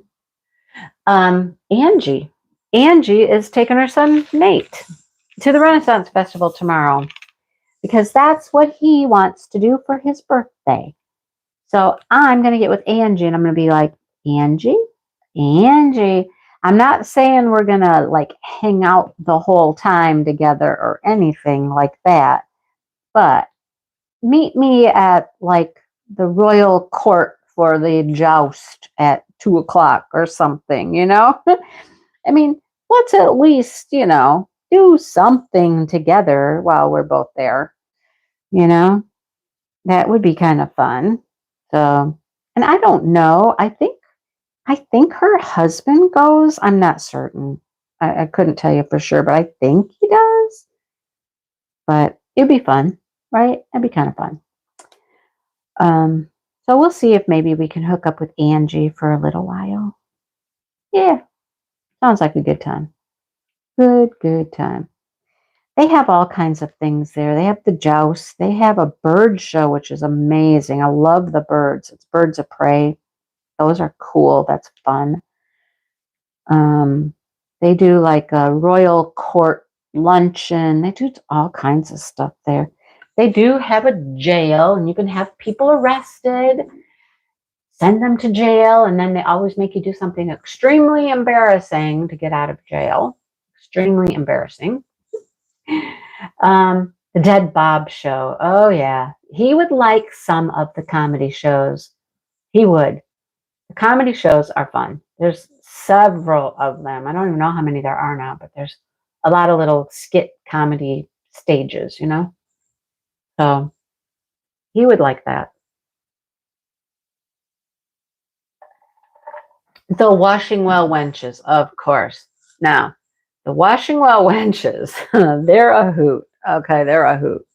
Angie is taking her son Nate to the Renaissance Festival tomorrow because that's what he wants to do for his birthday. So I'm going to get with Angie and I'm going to be like, Angie, Angie. I'm not saying we're gonna like hang out the whole time together or anything like that, but meet me at like the royal court for the joust at 2 o'clock or something, you know? I mean, let's at least, do something together while we're both there, you know? That would be kind of fun. So, and I don't know. I think her husband goes. I'm not certain. I couldn't tell you for sure, but I think he does. But it'd be fun, right? It'd be kind of fun. Um, so we'll see if maybe we can hook up with Angie for a little while. Yeah, sounds like a good time. Good time. They have all kinds of things there. They have the joust. They have a bird show, which is amazing. I love the birds. It's birds of prey. Those are cool. That's fun. Um, they do like a royal court luncheon. They do all kinds of stuff there. They do have a jail, and you can have people arrested, send them to jail, and then they always make you do something extremely embarrassing to get out of jail. Extremely embarrassing. The Dead Bob Show. Oh, yeah. He would like some of the comedy shows. He would. The comedy shows are fun. There's several of them. I don't even know how many there are now, but there's a lot of little skit comedy stages, So he would like that. The Washing Well Wenches, of course. Now, the Washing Well Wenches, they're a hoot. Okay, they're a hoot.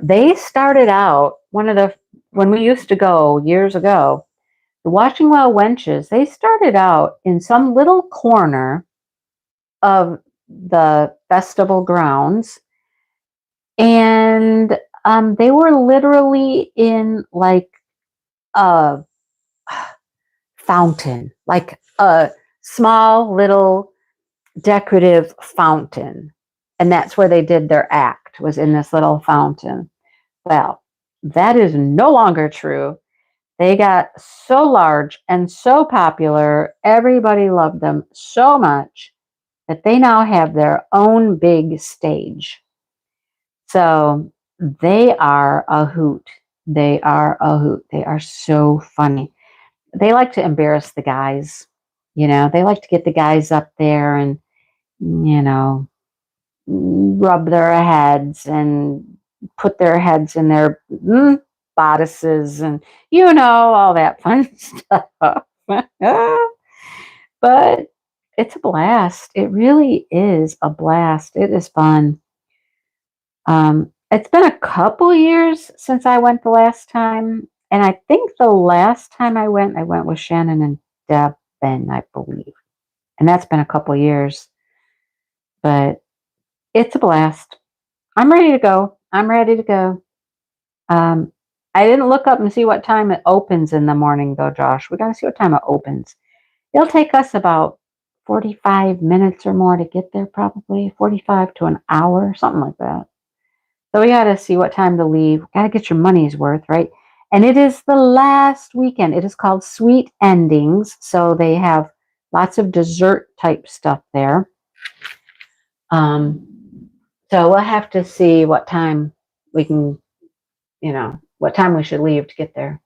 They started out, when we used to go years ago, the Washing Well Wenches, they started out in some little corner of the festival grounds, and they were literally in like a fountain, like a small little decorative fountain, and that's where they did their act, was in this little fountain. Well, that is no longer true. They got so large and so popular, everybody loved them so much that they now have their own big stage. So they are a hoot. They are a hoot. They are so funny. They like to embarrass the guys. They like to get the guys up there and, rub their heads and put their heads in their bodices and, all that fun stuff. But it's a blast. It really is a blast. It is fun. It's been a couple years since I went the last time, and I think the last time I went with Shannon and Devin, I believe, and that's been a couple years. But it's a blast. I'm ready to go. I'm ready to go. I didn't look up and see what time it opens in the morning, though, Josh. We got to see what time it opens. It'll take us about 45 minutes or more to get there, probably 45 to an hour, something like that. So we got to see what time to leave. Got to get your money's worth, right? And it is the last weekend. It is called Sweet Endings. So they have lots of dessert type stuff there. So we'll have to see what time we can, what time we should leave to get there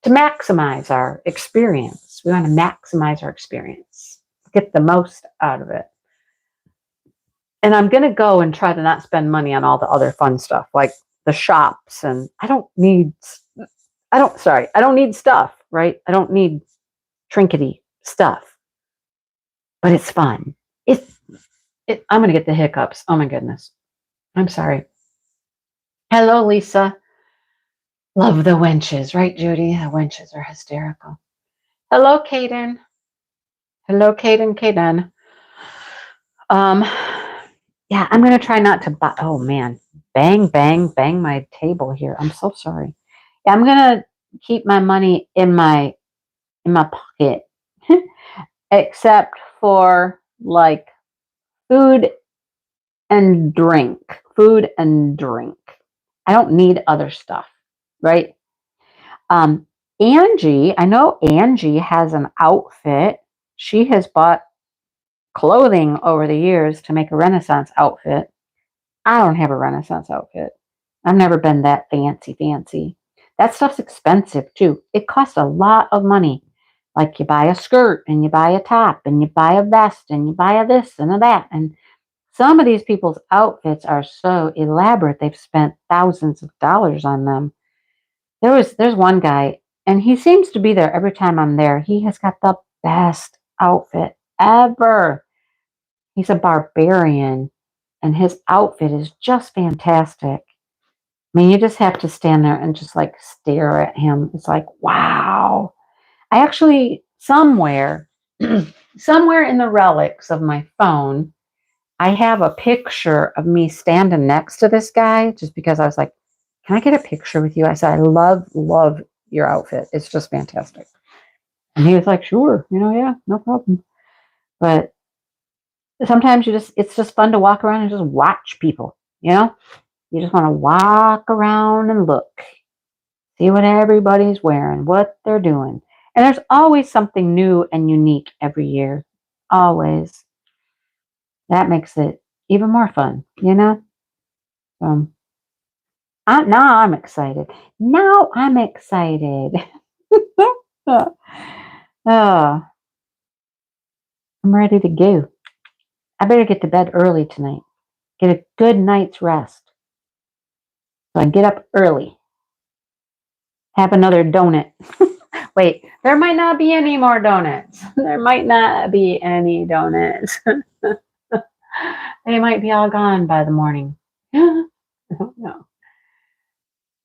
to maximize our experience. We want to maximize our experience, get the most out of it. And I'm going to go and try to not spend money on all the other fun stuff like the shops. And I don't need stuff, right? I don't need trinkety stuff, but it's fun. I'm going to get the hiccups. Oh my goodness. I'm sorry. Hello, Lisa. Love the wenches, right, Judy? The wenches are hysterical. Hello, Kaden. Hello, Kaden. Yeah, I'm gonna try not to buy. Oh man, bang my table here. I'm so sorry. Yeah, I'm gonna keep my money in my pocket, except for like food and drink. Food and drink. I don't need other stuff, right? Angie, I know Angie has an outfit. She has bought clothing over the years to make a Renaissance outfit. I don't have a Renaissance outfit. I've never been that fancy. That stuff's expensive too. It costs a lot of money. Like you buy a skirt and you buy a top and you buy a vest and you buy a this and a that. And some of these people's outfits are so elaborate. They've spent thousands of dollars on them. There's one guy, and he seems to be there every time I'm there. He has got the best outfit ever. He's a barbarian, and his outfit is just fantastic. I mean, you just have to stand there and just like stare at him. It's like, wow. I actually somewhere in the relics of my phone, I have a picture of me standing next to this guy just because I was like, can I get a picture with you? I said, I love your outfit. It's just fantastic. And he was like, sure, yeah, no problem. But sometimes it's just fun to walk around and just watch people, You just want to walk around and look, see what everybody's wearing, what they're doing. And there's always something new and unique every year. Always. That makes it even more fun. Now I'm excited. Now I'm excited. Oh, I'm ready to go. I better get to bed early tonight. Get a good night's rest. So I get up early. Have another donut. Wait, there might not be any more donuts. There might not be any donuts. They might be all gone by the morning. I don't know.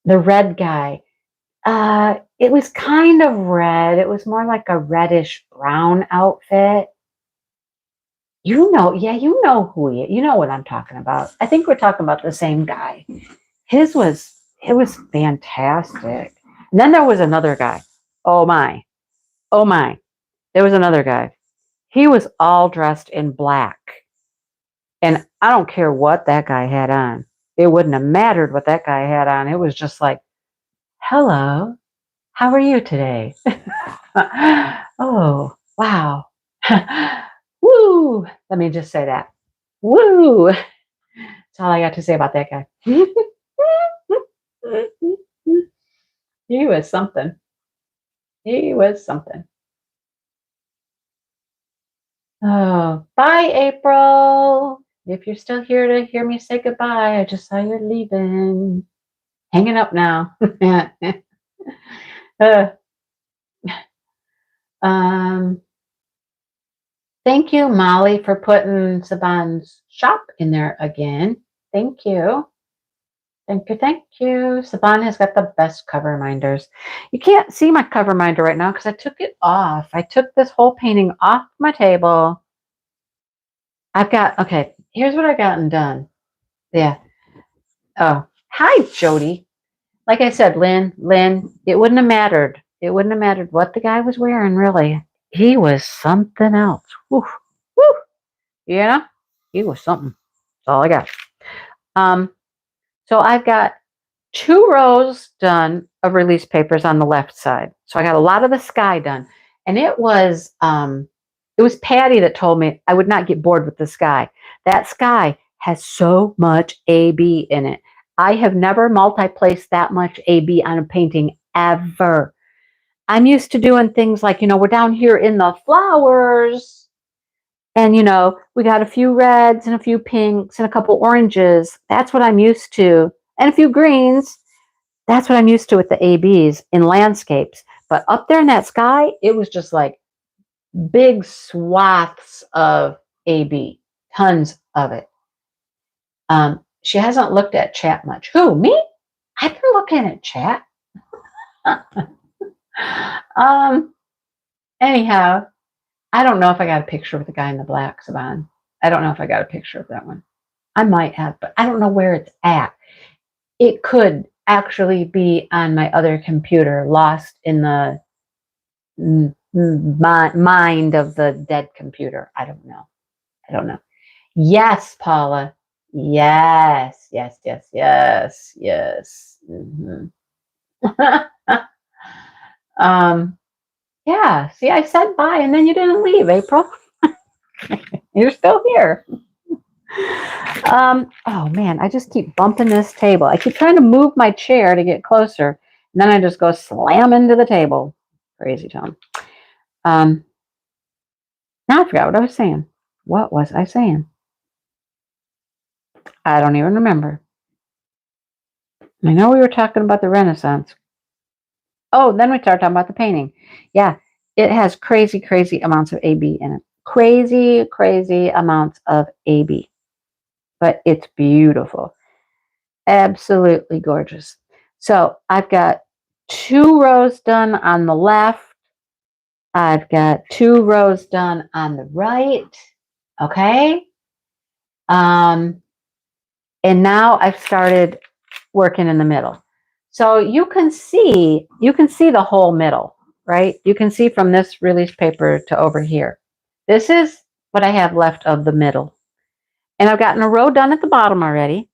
The red guy. It was kind of red. It was more like a reddish brown outfit. You know who he is. You know what I'm talking about. I think we're talking about the same guy. It was fantastic. And then there was another guy. Oh my. There was another guy. He was all dressed in black. And I don't care what that guy had on. It wouldn't have mattered what that guy had on. It was just like, hello, how are you today? Oh, wow. Woo. Let me just say that. Woo. That's all I got to say about that guy. He was something. He was something. Oh, bye, April. If you're still here to hear me say goodbye, I just saw you're leaving. Hanging up now. uh, thank you, Molly, for putting Saban's shop in there again. Thank you. Thank you. Saban has got the best cover minders. You can't see my cover minder right now because I took it off. I took this whole painting off my table. Okay, here's what I've gotten done. Yeah. Oh, hi, Jody. Like I said, Lynn, it wouldn't have mattered. It wouldn't have mattered what the guy was wearing, really. He was something else. Woo, woo. He was something. That's all I got. So I've got 2 rows done of release papers on the left side. So I got a lot of the sky done. And it was Patty that told me I would not get bored with the sky. That sky has so much AB in it. I have never multi-placed that much AB on a painting ever. I'm used to doing things like, we're down here in the flowers and, we got a few reds and a few pinks and a couple oranges. That's what I'm used to. And a few greens. That's what I'm used to with the ABs in landscapes. But up there in that sky, it was just like big swaths of AB, tons of it. She hasn't looked at chat much. Who, me? I've been looking at chat. Anyhow, I don't know if I got a picture with the guy in the black, Saban. I don't know if I got a picture of that one. I might have, but I don't know where it's at. It could actually be on my other computer, lost in the mind of the dead computer. I don't know. Yes, Paula. Yes. Mm-hmm. Um, yeah, see, I said bye and then you didn't leave, April. You're still here. Oh man, I just keep bumping this table. I keep trying to move my chair to get closer, and then I just go slam into the table. Crazy Tom. Now I forgot what I was saying. What was I saying? I don't even remember. I know we were talking about the Renaissance. Oh, then we started talking about the painting. Yeah, it has crazy, crazy amounts of AB in it. Crazy, crazy amounts of AB. But it's beautiful. Absolutely gorgeous. So I've got 2 rows done on the left. I've got 2 rows done on the right. Okay. And now I've started working in the middle. So you can see the whole middle, right? You can see from this release paper to over here. This is what I have left of the middle. And I've gotten a row done at the bottom already.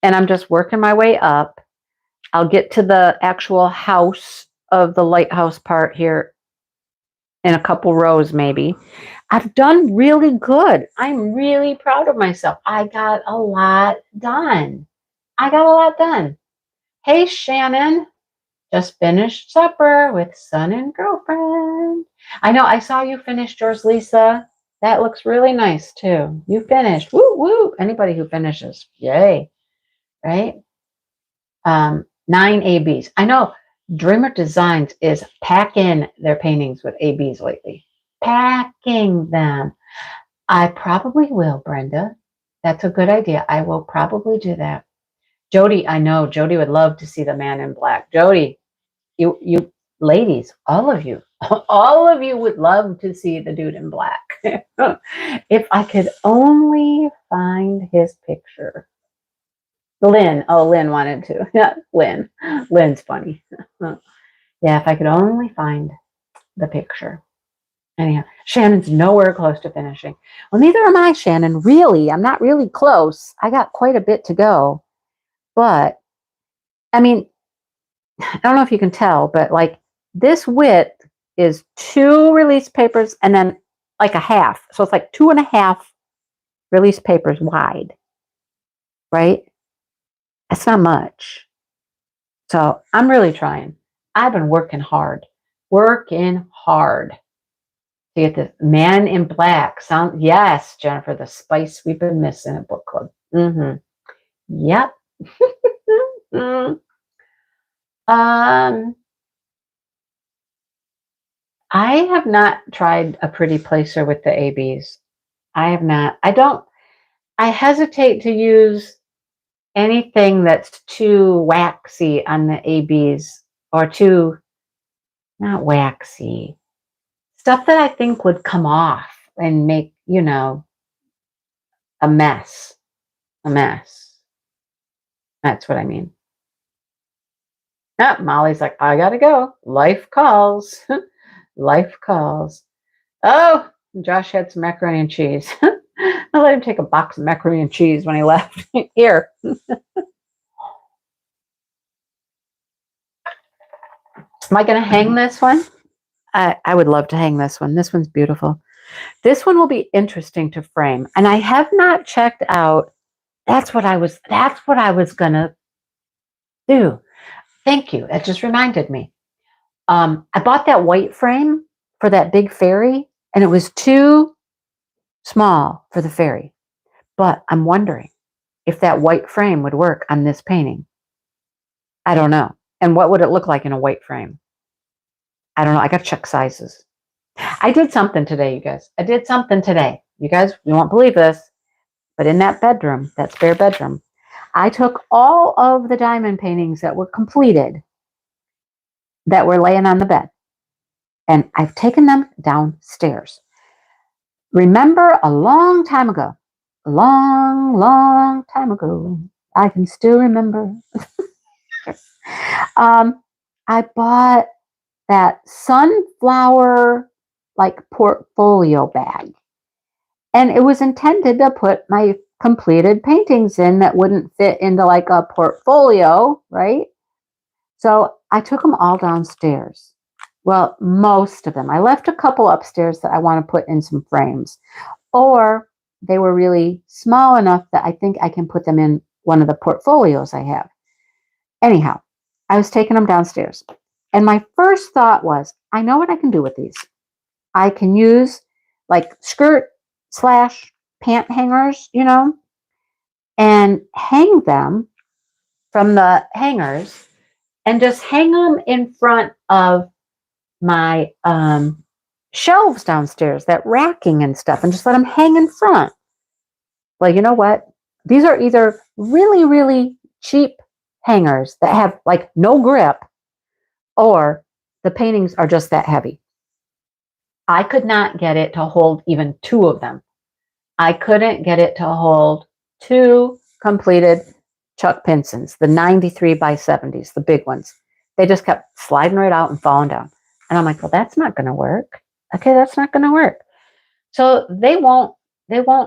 And I'm just working my way up. I'll get to the actual house of the lighthouse part here in a couple rows maybe. I've done really good. I'm really proud of myself. I got a lot done. Hey, Shannon, just finished supper with son and girlfriend. I know, I saw you finished yours, Lisa. That looks really nice too. You finished. Woo, woo. Anybody who finishes, yay, right? 9 ABs. I know Dreamer Designs is packing their paintings with ABs lately. Packing them. I probably will, Brenda. That's a good idea. I will probably do that. Jody, I know Jody would love to see the man in black. Jody, you ladies, all of you would love to see the dude in black. If I could only find his picture. Lynn. Oh, Lynn wanted to. Yeah, Lynn. Lynn's funny. Yeah, if I could only find the picture. Anyhow, Shannon's nowhere close to finishing. Well, neither am I, Shannon. Really, I'm not really close. I got quite a bit to go. But, I mean, I don't know if you can tell, but like this width is 2 release papers and then like a half. So it's like 2.5 release papers wide, right? That's not much. So I'm really trying. I've been working hard to get the man in black. Yes, Jennifer, the spice we've been missing at book club. Yep. I have not tried a pretty placer with the ABs. I have not. I hesitate to use anything that's too waxy on the ABs or too, not waxy, stuff that I think would come off and make, a mess. A mess. That's what I mean. Molly's like, I gotta go. Life calls. Life calls. Oh, Josh had some macaroni and cheese. I let him take a box of macaroni and cheese when he left. Here. Am I going to hang this one? I would love to hang this one. This one's beautiful. This one will be interesting to frame. And I have not checked out. That's what I was going to do. Thank you. That just reminded me. I bought that white frame for that big fairy, and it was too small for the fairy. But I'm wondering if that white frame would work on this painting. I don't know. And what would it look like in a white frame? I don't know. I got to check sizes. I did something today, you guys. You guys, you won't believe this, but in that bedroom, that spare bedroom, I took all of the diamond paintings that were completed that were laying on the bed, and I've taken them downstairs. Remember a long time ago, long time ago, I can still remember. I bought that sunflower like portfolio bag, and it was intended to put my completed paintings in that wouldn't fit into like a portfolio, right? So I took them all downstairs Well, most of them. I left a couple upstairs that I want to put in some frames, or they were really small enough that I think I can put them in one of the portfolios I have. Anyhow, I was taking them downstairs, and my first thought was, I know what I can do with these. I can use like skirt slash pant hangers, and hang them from the hangers and just hang them in front of my shelves downstairs, that racking and stuff, and just let them hang in front. Well, you know what? These are either really, really cheap hangers that have like no grip, or the paintings are just that heavy. I could not get it to hold even two of them. I couldn't get it to hold two completed Chuck Pinsons, the 93 by 70s, the big ones. They just kept sliding right out and falling down. And I'm like, well, that's not going to work. Okay, that's not going to work. So they won't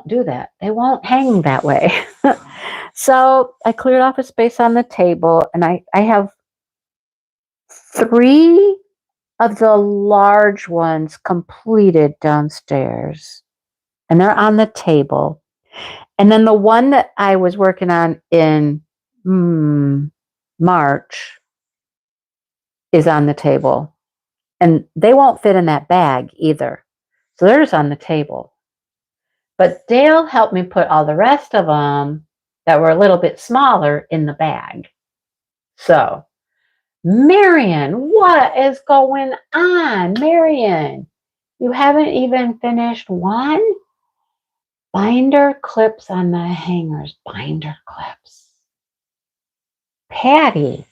do that. They won't hang that way. So I cleared off a space on the table, and I have three of the large ones completed downstairs, and they're on the table. And then the one that I was working on in March is on the table. And they won't fit in that bag either. So they're just on the table. But Dale helped me put all the rest of them that were a little bit smaller in the bag. So, Marion, what is going on? Marion, you haven't even finished one? Binder clips on the hangers. Binder clips. Patty.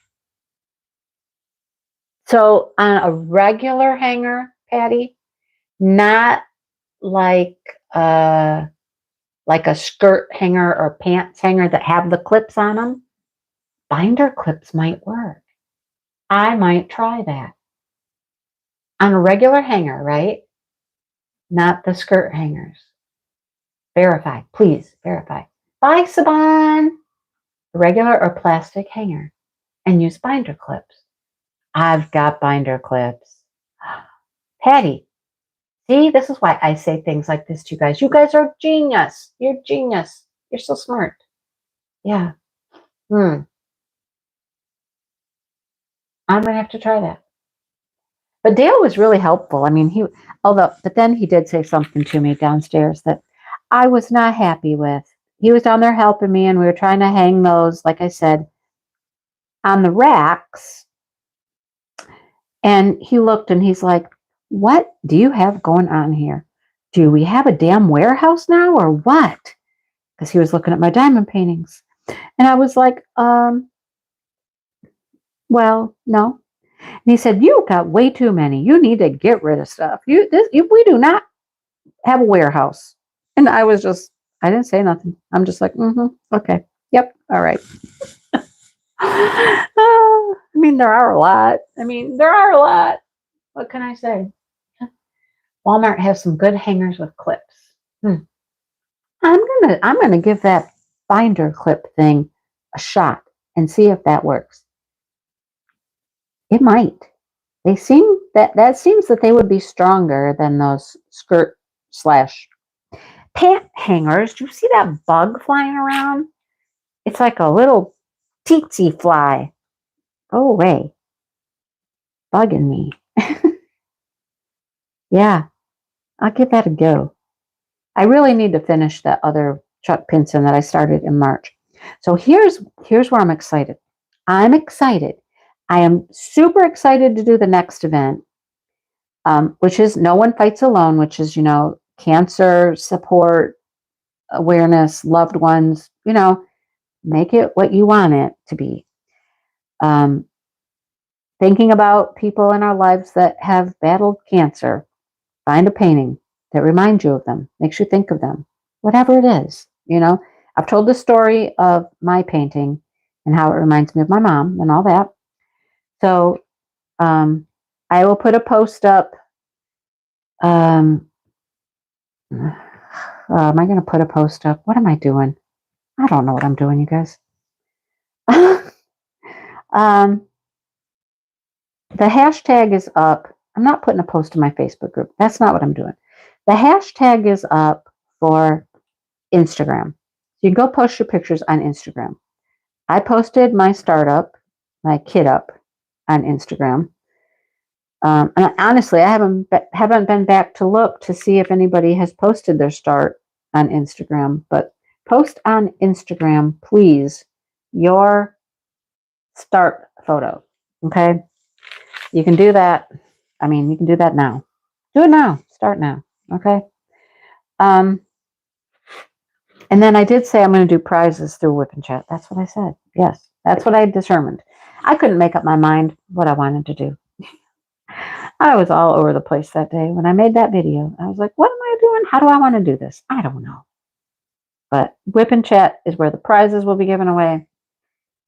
So on a regular hanger, Patty, not like a skirt hanger or pants hanger that have the clips on them, binder clips might work. I might try that. On a regular hanger, right? Not the skirt hangers. Verify, please verify. Buy Saban, regular or plastic hanger, and use binder clips. I've got binder clips. Patty, see, this is why I say things like this to you guys. You guys are genius. You're genius. You're so smart. Yeah. I'm going to have to try that. But Dale was really helpful. I mean, but then he did say something to me downstairs that I was not happy with. He was down there helping me, and we were trying to hang those, like I said, on the racks. And he looked and he's like, what do you have going on here? Do we have a damn warehouse now or what? Because he was looking at my diamond paintings. And I was like, well, no. And he said, you got way too many. You need to get rid of stuff. We do not have a warehouse. And I didn't say nothing. I'm just like, okay. Yep. All right. I mean, there are a lot. What can I say? Walmart has some good hangers with clips. I'm gonna give that binder clip thing a shot and see if that works. It might. They seem that seems that they would be stronger than those skirt slash pant hangers. Do you see that bug flying around? It's like a little tsetse fly. Go away. Bugging me. Yeah, I'll give that a go. I really need to finish that other Chuck Pinson that I started in March. So here's where I'm excited. I'm excited. I am super excited to do the next event, which is No One Fights Alone, which is, cancer support, awareness, loved ones, make it what you want it to be. Thinking about people in our lives that have battled cancer. Find a painting that reminds you of them, makes you think of them, whatever it is. I've told the story of my painting and how it reminds me of my mom and all that. So I will put a post up. Am I going to put a post up? What am I doing? I don't know what I'm doing, you guys. The hashtag is up. I'm not putting a post in my Facebook group. That's not what I'm doing. The hashtag is up for Instagram. You can go post your pictures on Instagram. I posted my startup, my kit up on Instagram. And honestly, I haven't been back to look to see if anybody has posted their start on Instagram. But post on Instagram, please, your start photo. Okay, you can do that. I mean, you can do that now. Do it now. Start now. Okay. And then I did say I'm going to do prizes through Whip and Chat. That's what I said. Yes, that's what I determined. I couldn't make up my mind what I wanted to do. I was all over the place that day when I made that video. I was like, what am I doing? How do I want to do this? I don't know. But Whip and Chat is where the prizes will be given away.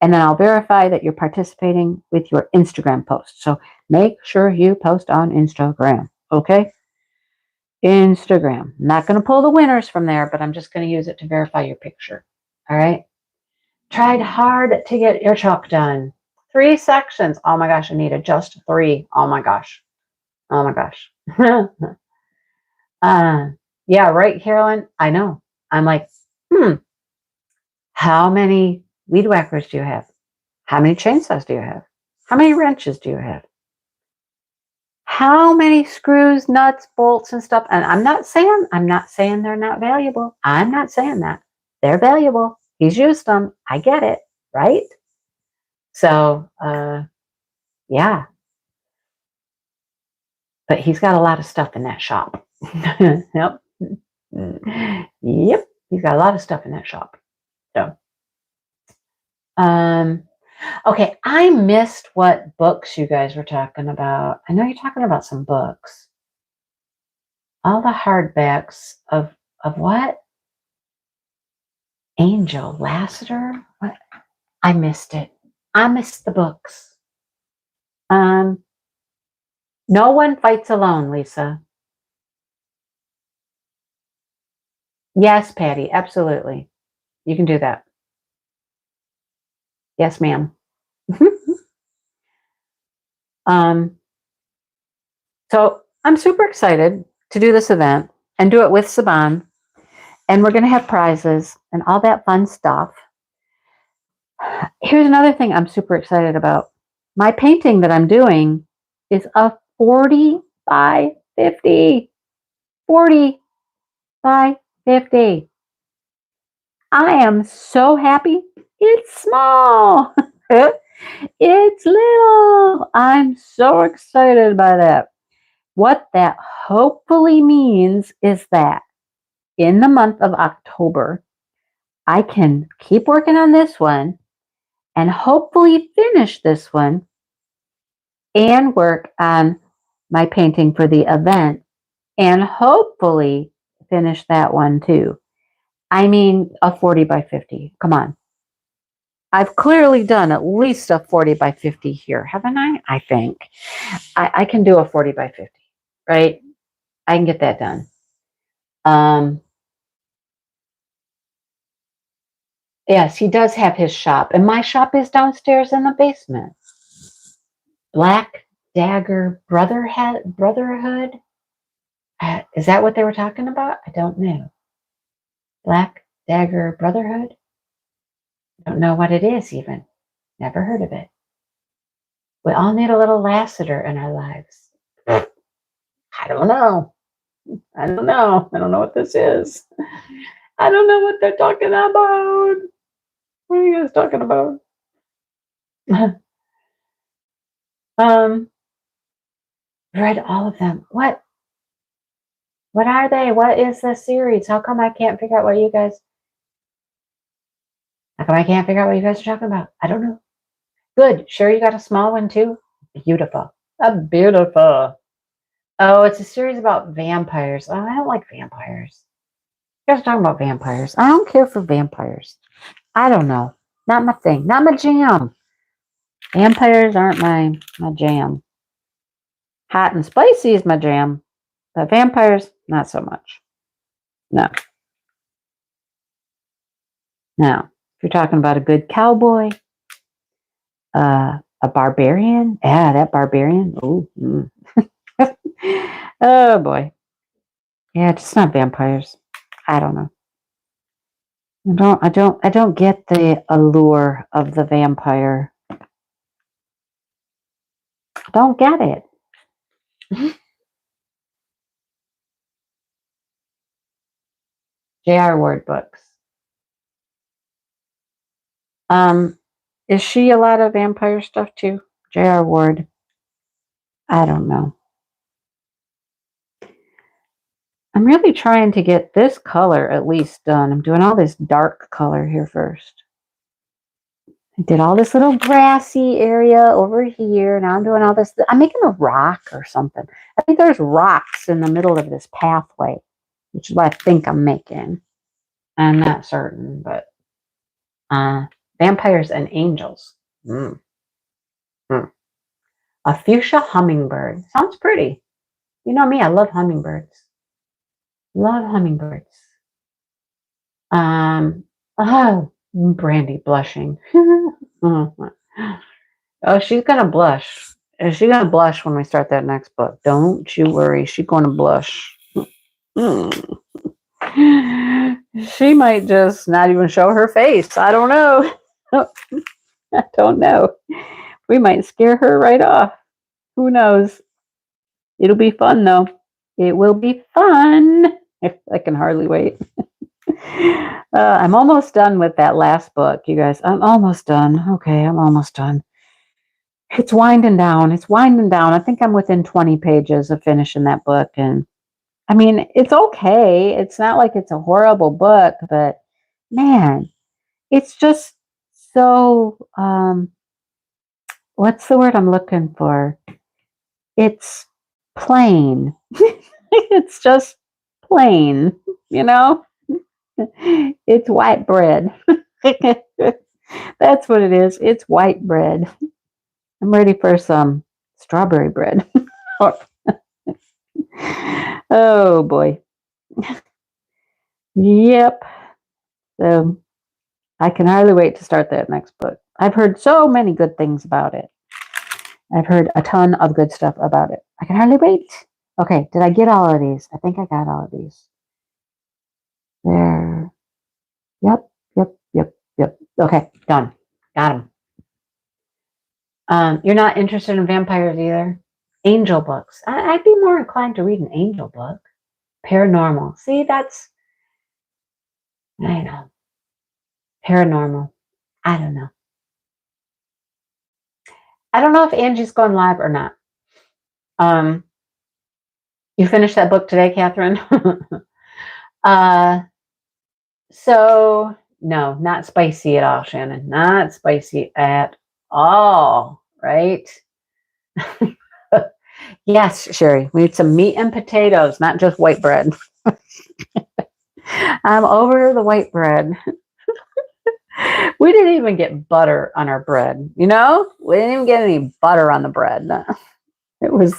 And then I'll verify that you're participating with your Instagram post. So make sure you post on Instagram. Okay? Instagram. I'm not going to pull the winners from there, but I'm just going to use it to verify your picture. All right? Tried hard to get your chalk done. 3 sections. Oh my gosh, I needed just 3. Oh my gosh. Oh my gosh. Yeah, right, Carolyn? I know. I'm like, how many weed whackers do you have? How many chainsaws do you have? How many wrenches do you have? How many screws, nuts, bolts, and stuff? And I'm not saying they're not valuable. I'm not saying that. They're valuable. He's used them. I get it, right? So, yeah. But he's got a lot of stuff in that shop. Yep. Yep. He's got a lot of stuff in that shop. So, okay, I missed what books you guys were talking about. I know you're talking about some books. All the hardbacks of what? Angel Lassiter? What? I missed it. I missed the books. No One Fights Alone, Lisa. Yes, Patty, absolutely. You can do that. Yes, ma'am. So I'm super excited to do this event and do it with Saban. And we're going to have prizes and all that fun stuff. Here's another thing I'm super excited about. My painting that I'm doing is a 40 by 50. 40 by 50. I am so happy. It's small. It's little. I'm so excited by that. What that hopefully means is that in the month of October, I can keep working on this one and hopefully finish this one and work on my painting for the event and hopefully finish that one too. I mean, a 40 by 50. Come on. I've clearly done at least a 40 by 50 here, haven't I? I think. I can do a 40 by 50, right? I can get that done. Yes, he does have his shop, and my shop is downstairs in the basement. Black Dagger Brotherhood? Is that what they were talking about? I don't know. Black Dagger Brotherhood? Don't know what it is even. Never heard of it. We all need a little Lassiter in our lives. I don't know. I don't know. I don't know what this is. I don't know what they're talking about. What are you guys talking about? Read all of them. What are they? What is this series? How come I can't figure out what you guys are talking about? I don't know. Good. Sure you got a small one too? Beautiful. Beautiful. Oh, it's a series about vampires. Oh, I don't like vampires. You guys are talking about vampires. I don't care for vampires. I don't know. Not my thing. Not my jam. Vampires aren't my jam. Hot and spicy is my jam. But vampires, not so much. No. Now, if you're talking about a good cowboy, a barbarian, yeah, that barbarian. Ooh, Oh boy. Yeah, just not vampires. I don't know. I don't get the allure of the vampire. Don't get it. J.R. Ward books. Um, is she a lot of vampire stuff too? J.R. Ward. I don't know. I'm really trying to get this color at least done. I'm doing all this dark color here first. I did all this little grassy area over here. Now I'm doing all this. I'm making a rock or something. I think there's rocks in the middle of this pathway, which is what I think I'm making. I'm not certain, but vampires and angels. Mm. Mm. A fuchsia hummingbird. Sounds pretty. You know me, I love hummingbirds. Love hummingbirds. Oh, Brandy blushing. Oh, she's gonna blush. Is she gonna blush when we start that next book? Don't you worry, she's gonna blush. Mm. She might just not even show her face. I don't know. I don't know. We might scare her right off. Who knows? It'll be fun though. It will be fun. I can hardly wait. I'm almost done with that last book, you guys. I'm almost done. Okay, I'm almost done. It's winding down. It's winding down. I think I'm within 20 pages of finishing that book. And I mean, it's okay. It's not like it's a horrible book, but man, it's just so, what's the word I'm looking for? It's plain. It's just plain, you know? It's white bread. That's what it is. It's white bread. I'm ready for some strawberry bread. Oh boy. Yep. So I can hardly wait to start that next book. I've heard so many good things about it. I've heard a ton of good stuff about it. I can hardly wait. Okay, did I get all of these? I think I got all of these. There. Yep, yep. Okay, done. Got them. You're not interested in vampires either? Angel books. I'd be more inclined to read an angel book. Paranormal. See, I know. Paranormal. I don't know. I don't know if Angie's going live or not. You finished that book today, Catherine? So no, not spicy at all, Shannon. Not spicy at all, right? Yes, Sherry. We need some meat and potatoes, not just white bread. I'm over the white bread. We didn't even get butter on our bread, you know? We didn't even get any butter on the bread. It was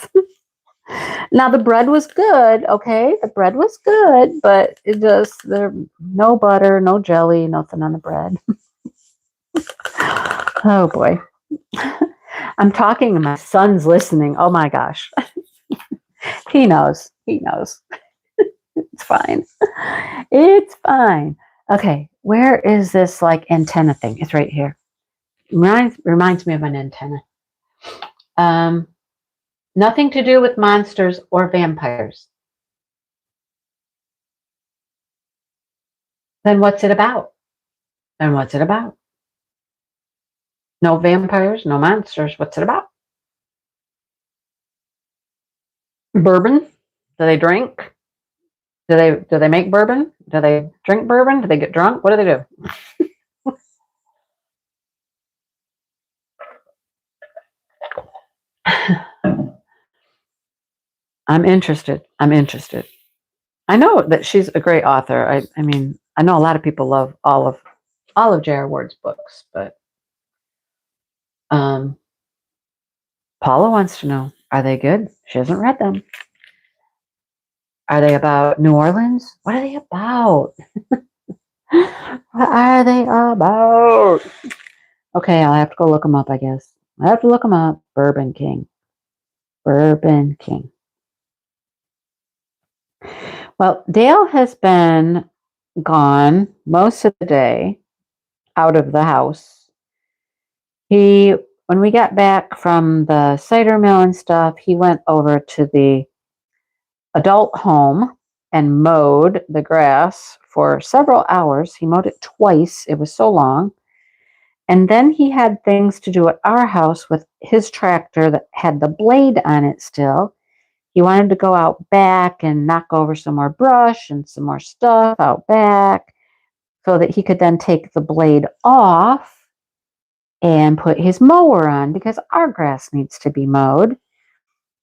now the bread was good, okay? The bread was good, but it just there no butter, no jelly, nothing on the bread. Oh boy. I'm talking and my son's listening. Oh my gosh. He knows. He knows. It's fine. It's fine. Okay, where is this like antenna thing? It's right here. Reminds me of an antenna. Nothing to do with monsters or vampires. Then what's it about? Then what's it about? No vampires, no monsters. What's it about? Bourbon? Do they drink? Do they make bourbon? Do they drink bourbon? Do they get drunk? What do they do? I'm interested. I'm interested. I know that she's a great author. I mean, I know a lot of people love all of J.R. Ward's books, but Paula wants to know, are they good? She hasn't read them. Are they about New Orleans? What are they about? What are they about? Okay, I'll have to go look them up, I guess. I have to look them up. Bourbon King. Bourbon King. Well, Dale has been gone most of the day out of the house. When we got back from the cider mill and stuff, he went over to the adult home and mowed the grass for several hours. He mowed it twice. It was so long. And then he had things to do at our house with his tractor that had the blade on it still. He wanted to go out back and knock over some more brush and some more stuff out back so that he could then take the blade off and put his mower on because our grass needs to be mowed.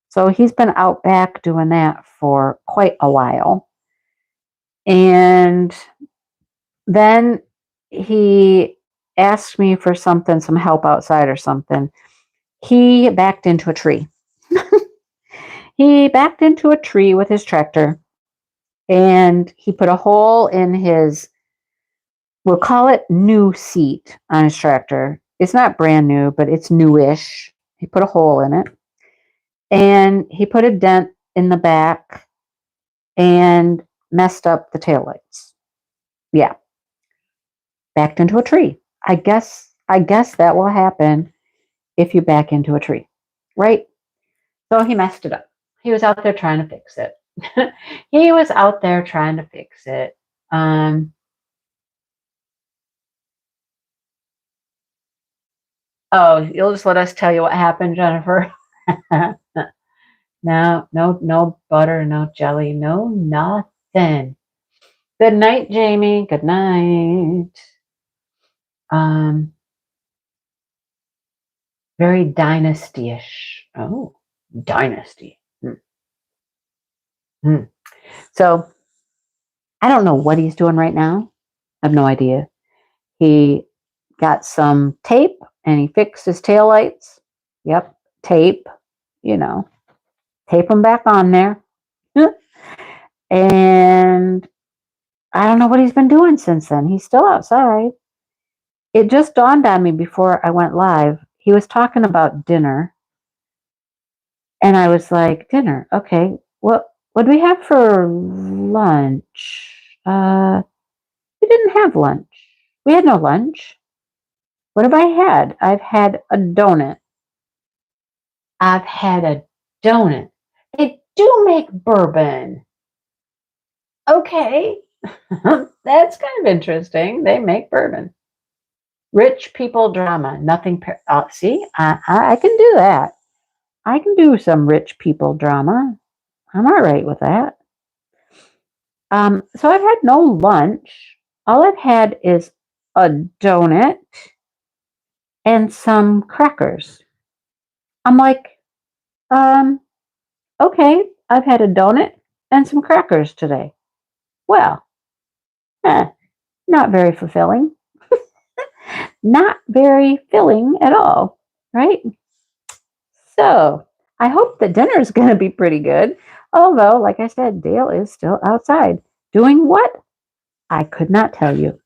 So he's been out back doing that for quite a while. And then he asked me for something, some help outside or something. He backed into a tree. He backed into a tree with his tractor and he put a hole in his, we'll call it new seat on his tractor. It's not brand new, but it's newish. He put a hole in it and he put a dent in the back and messed up the taillights. Yeah, backed into a tree. I guess that will happen if you back into a tree, right? So he messed it up. He was out there trying to fix it. He was out there trying to fix it. Oh, you'll just let us tell you what happened, Jennifer. No butter, no jelly, no nothing. Good night, Jamie. Good night. Um, Very dynasty-ish. Oh, dynasty. Hmm. So I don't know what he's doing right now. I have no idea. He got some tape and he fixed his taillights. Yep, tape, you know, tape them back on there. And I don't know what he's been doing since then. He's still outside. It just dawned on me before I went live. He was talking about dinner. And I was like, dinner, okay. What do we have for lunch? We didn't have lunch. We had no lunch. What have I had? I've had a donut. I've had a donut. They do make bourbon. Okay. That's kind of interesting. They make bourbon. Rich people drama. Nothing. See, I can do that. I can do some rich people drama. I'm all right with that. So I've had no lunch. All I've had is a donut and some crackers. I'm like, um, okay, I've had a donut and some crackers today. Well, eh, not very fulfilling. Not very filling at all, right? So I hope the dinner is going to be pretty good. Although, like I said, Dale is still outside. Doing what? I could not tell you.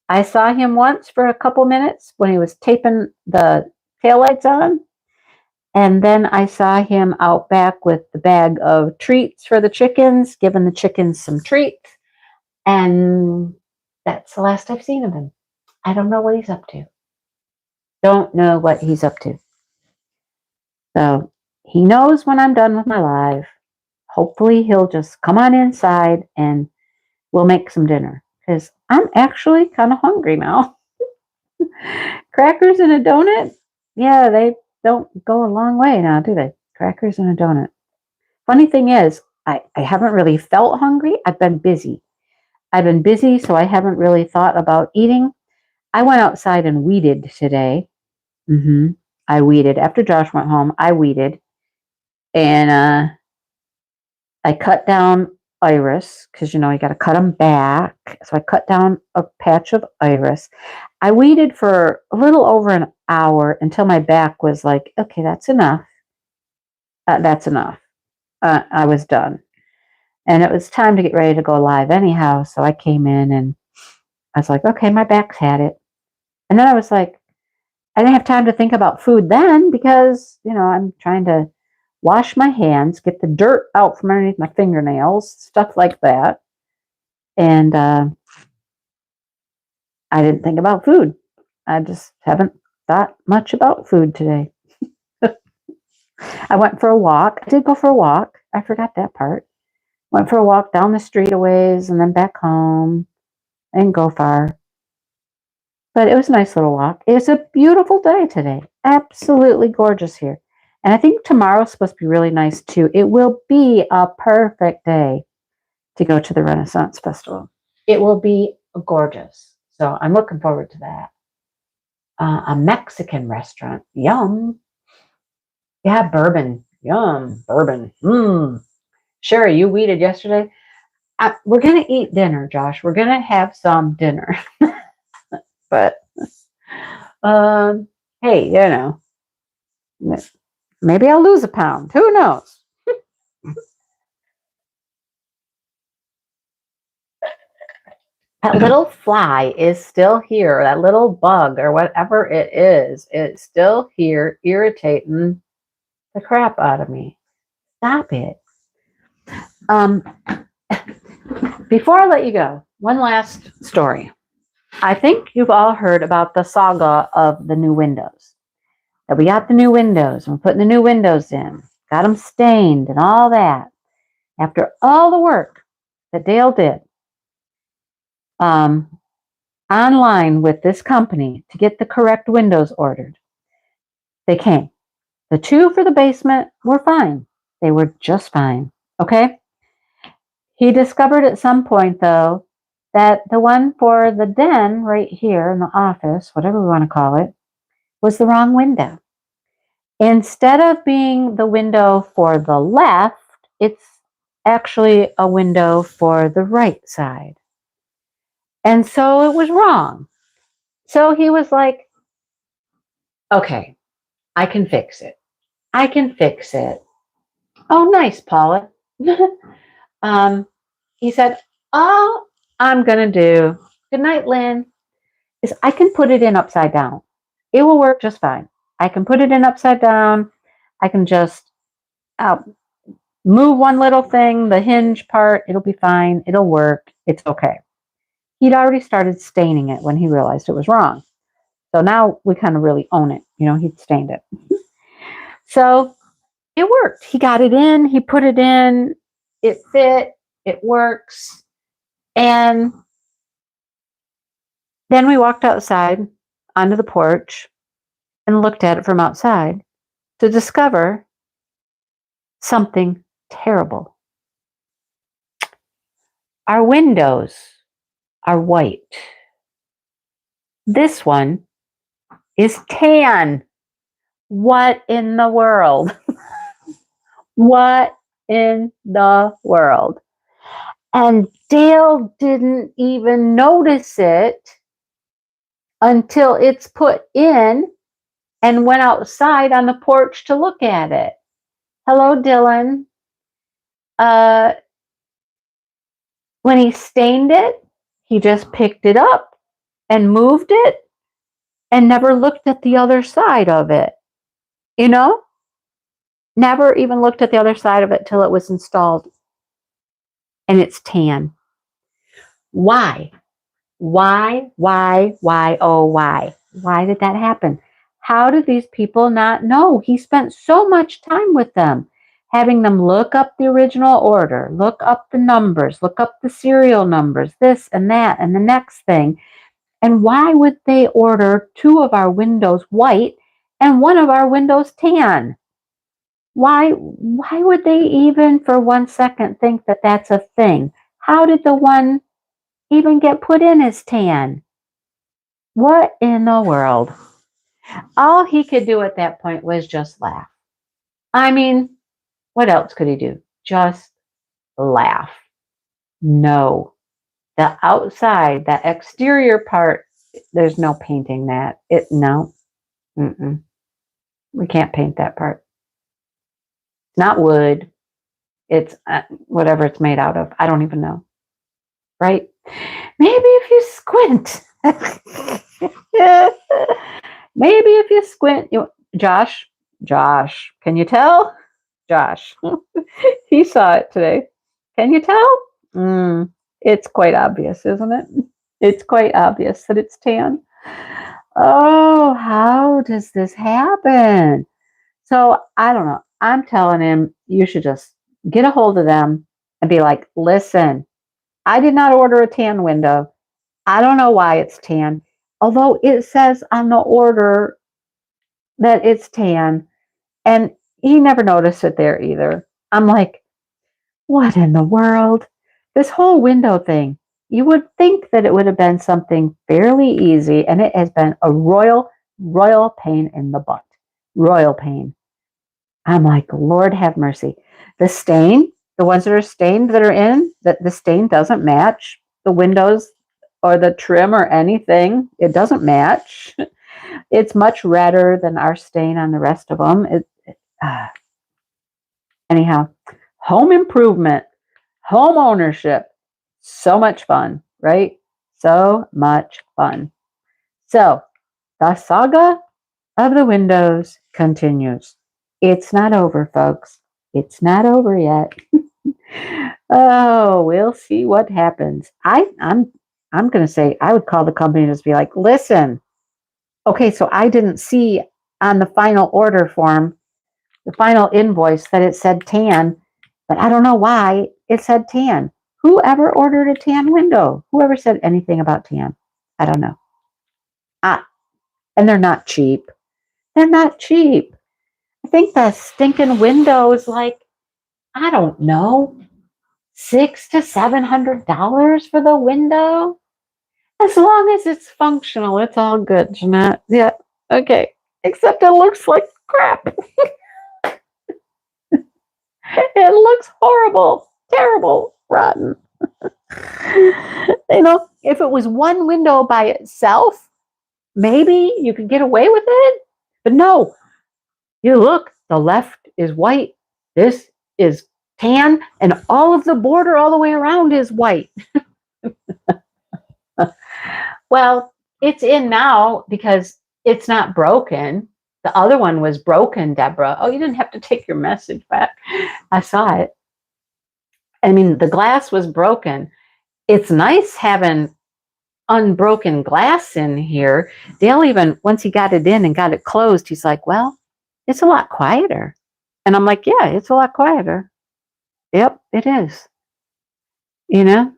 I saw him once for a couple minutes when he was taping the taillights on. And then I saw him out back with the bag of treats for the chickens, giving the chickens some treats. And that's the last I've seen of him. I don't know what he's up to. Don't know what he's up to. So he knows when I'm done with my live. Hopefully he'll just come on inside and we'll make some dinner. Because I'm actually kind of hungry now. Crackers and a donut? Yeah, they don't go a long way now, do they? Crackers and a donut. Funny thing is, I haven't really felt hungry. I've been busy. So I haven't really thought about eating. I went outside and weeded today. I weeded. After Josh went home, I weeded. And I cut down iris because, you got to cut them back. So I cut down a patch of iris. I weeded for a little over an hour until my back was like, okay, that's enough. That's enough. I was done. And it was time to get ready to go live anyhow. So I came in and I was like, okay, my back's had it. And then I was like, I didn't have time to think about food then because, I'm trying to wash my hands, get the dirt out from underneath my fingernails, stuff like that. And I didn't think about food. I just haven't thought much about food today. I went for a walk. I did go for a walk. I forgot that part. Went for a walk down the street a ways and then back home. I didn't go far. But it was a nice little walk. It's a beautiful day today. Absolutely gorgeous here. And I think tomorrow's supposed to be really nice too. It will be a perfect day to go to the Renaissance Festival. It will be gorgeous. So I'm looking forward to that. A Mexican restaurant. Yum. Yeah, bourbon. Yum. Bourbon. Sherry, you weeded yesterday. We're going to eat dinner, Josh. We're going to have some dinner. But, hey, you know, maybe I'll lose a pound. Who knows? That little fly is still here. That little bug or whatever it is, it's still here, irritating the crap out of me. Stop it. Before I let you go, one last story. I think you've all heard about the saga of the new windows. That we got the new windows and we're putting the new windows in, got them stained and all that. After all the work that Dale did online with this company to get the correct windows ordered, they came. The two for the basement were fine. They were just fine. Okay? He discovered at some point, though, that the one for the den right here in the office, whatever we want to call it, was the wrong window. Instead of being the window for the left, it's actually a window for the right side. And so it was wrong. So he was like, okay, I can fix it. I can fix it. Oh, nice, Paula. He said, all I'm going to do, good night, Lynn, is I can put it in upside down. It will work just fine. I can put it in upside down. I can just move one little thing, the hinge part. It'll be fine. It'll work. It's okay. He'd already started staining it when he realized it was wrong. So now we kind of really own it. You know, he'd stained it. So it worked. He got it in. He put it in. It fit. It works. And then we walked outside onto the porch and looked at it from outside to discover something terrible. Our windows are white. This one is tan. What in the world? What in the world? And Dale didn't even notice it until it's put in and went outside on the porch to look at it. Hello, Dylan. When he stained it, he just picked it up and moved it and never looked at the other side of it. You know? Never even looked at the other side of it till it was installed. And it's tan. Why? Why, oh, why? Why did that happen? How did these people not know? He spent so much time with them, having them look up the original order, look up the numbers, look up the serial numbers, this and that, and the next thing. And why would they order two of our windows white and one of our windows tan? Why would they even for 1 second think that that's a thing? How did the one even get put in as tan? What in the world? All he could do at that point was just laugh. I mean, what else could he do? Just laugh. No. The outside, that exterior part, there's no painting that. No. We can't paint that part. It's not wood. It's whatever it's made out of. I don't even know. Right? Maybe if you squint. Maybe if you squint. Josh, can you tell? Josh. He saw it today. Can you tell? It's quite obvious, isn't it? It's quite obvious that it's tan. Oh, how does this happen? So I don't know. I'm telling him you should just get a hold of them and be like, listen, I did not order a tan window. I don't know why it's tan. Although it says on the order that it's tan, and he never noticed it there either. I'm like, what in the world? This whole window thing, you would think that it would have been something fairly easy, and it has been a royal pain in the butt. Royal pain. I'm like, Lord have mercy. The stain, the ones that are stained that are in, that the stain doesn't match the windows or the trim or anything. It doesn't match. It's much redder than our stain on the rest of them. Anyhow, home improvement, home ownership, so much fun, right? So much fun. So the saga of the windows continues. It's not over, folks. It's not over yet. Oh, we'll see what happens. I'm going to say I would call the company and just be like, listen, okay, so I didn't see on the final order form, the final invoice that it said tan, but I don't know why it said tan. Whoever ordered a tan window? Whoever said anything about tan? I don't know. And they're not cheap. They're not cheap. I think the stinking window is like, I don't know, $600 to $700 for the window. As long as it's functional, it's all good, Jeanette. Yeah, okay. Except it looks like crap. It looks horrible, terrible, rotten. If it was one window by itself, maybe you could get away with it. But no, you look, the left is white. This is tan, and all of the border all the way around is white. Well, it's in now because it's not broken. The other one was broken, Deborah. Oh, you didn't have to take your message back. I saw it. I mean, the glass was broken. It's nice having unbroken glass in here. Dale even, once he got it in and got it closed, he's like, well, it's a lot quieter. And I'm like, yeah, it's a lot quieter. Yep, it is. And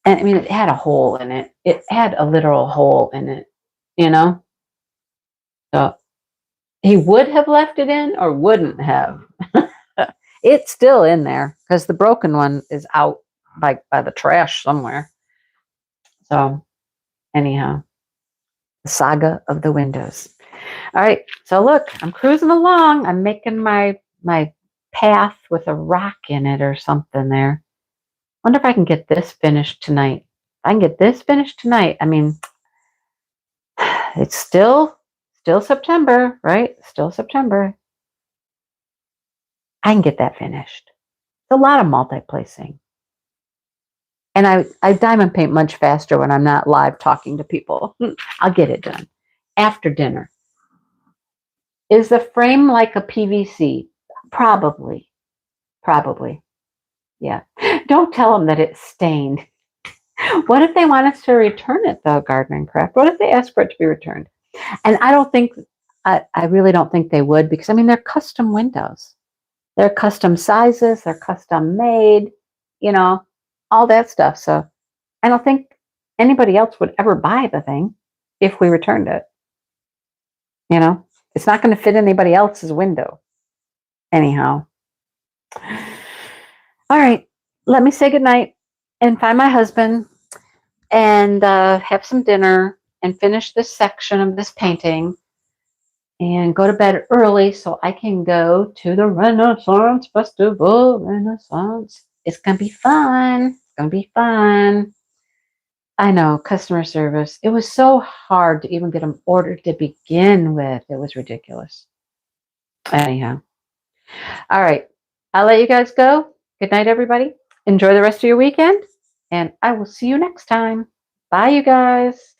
I mean, it had a hole in it. It had a literal hole in it, you know? So he would have left it in or wouldn't have. It's still in there because the broken one is out by the trash somewhere. So anyhow, the saga of the windows. All right. So look, I'm cruising along. I'm making my path with a rock in it or something there. Wonder if I can get this finished tonight. If I can get this finished tonight. I mean, it's still September, right? Still September. I can get that finished. It's a lot of multi-placing. And I diamond paint much faster when I'm not live talking to people. I'll get it done after dinner. Is the frame like a PVC? Probably. Yeah. Don't tell them that it's stained. What if they want us to return it, though, Garden and Craft? What if they ask for it to be returned? And I really don't think they would, because, I mean, they're custom windows. They're custom sizes. They're custom made, all that stuff. So I don't think anybody else would ever buy the thing if we returned it. It's not going to fit anybody else's window. Anyhow. All right. Let me say goodnight and find my husband and have some dinner and finish this section of this painting and go to bed early so I can go to the Renaissance Festival. Renaissance. It's going to be fun. It's going to be fun. I know, customer service. It was so hard to even get them ordered to begin with. It was ridiculous. Anyhow. All right. I'll let you guys go. Good night, everybody. Enjoy the rest of your weekend, and I will see you next time. Bye, you guys.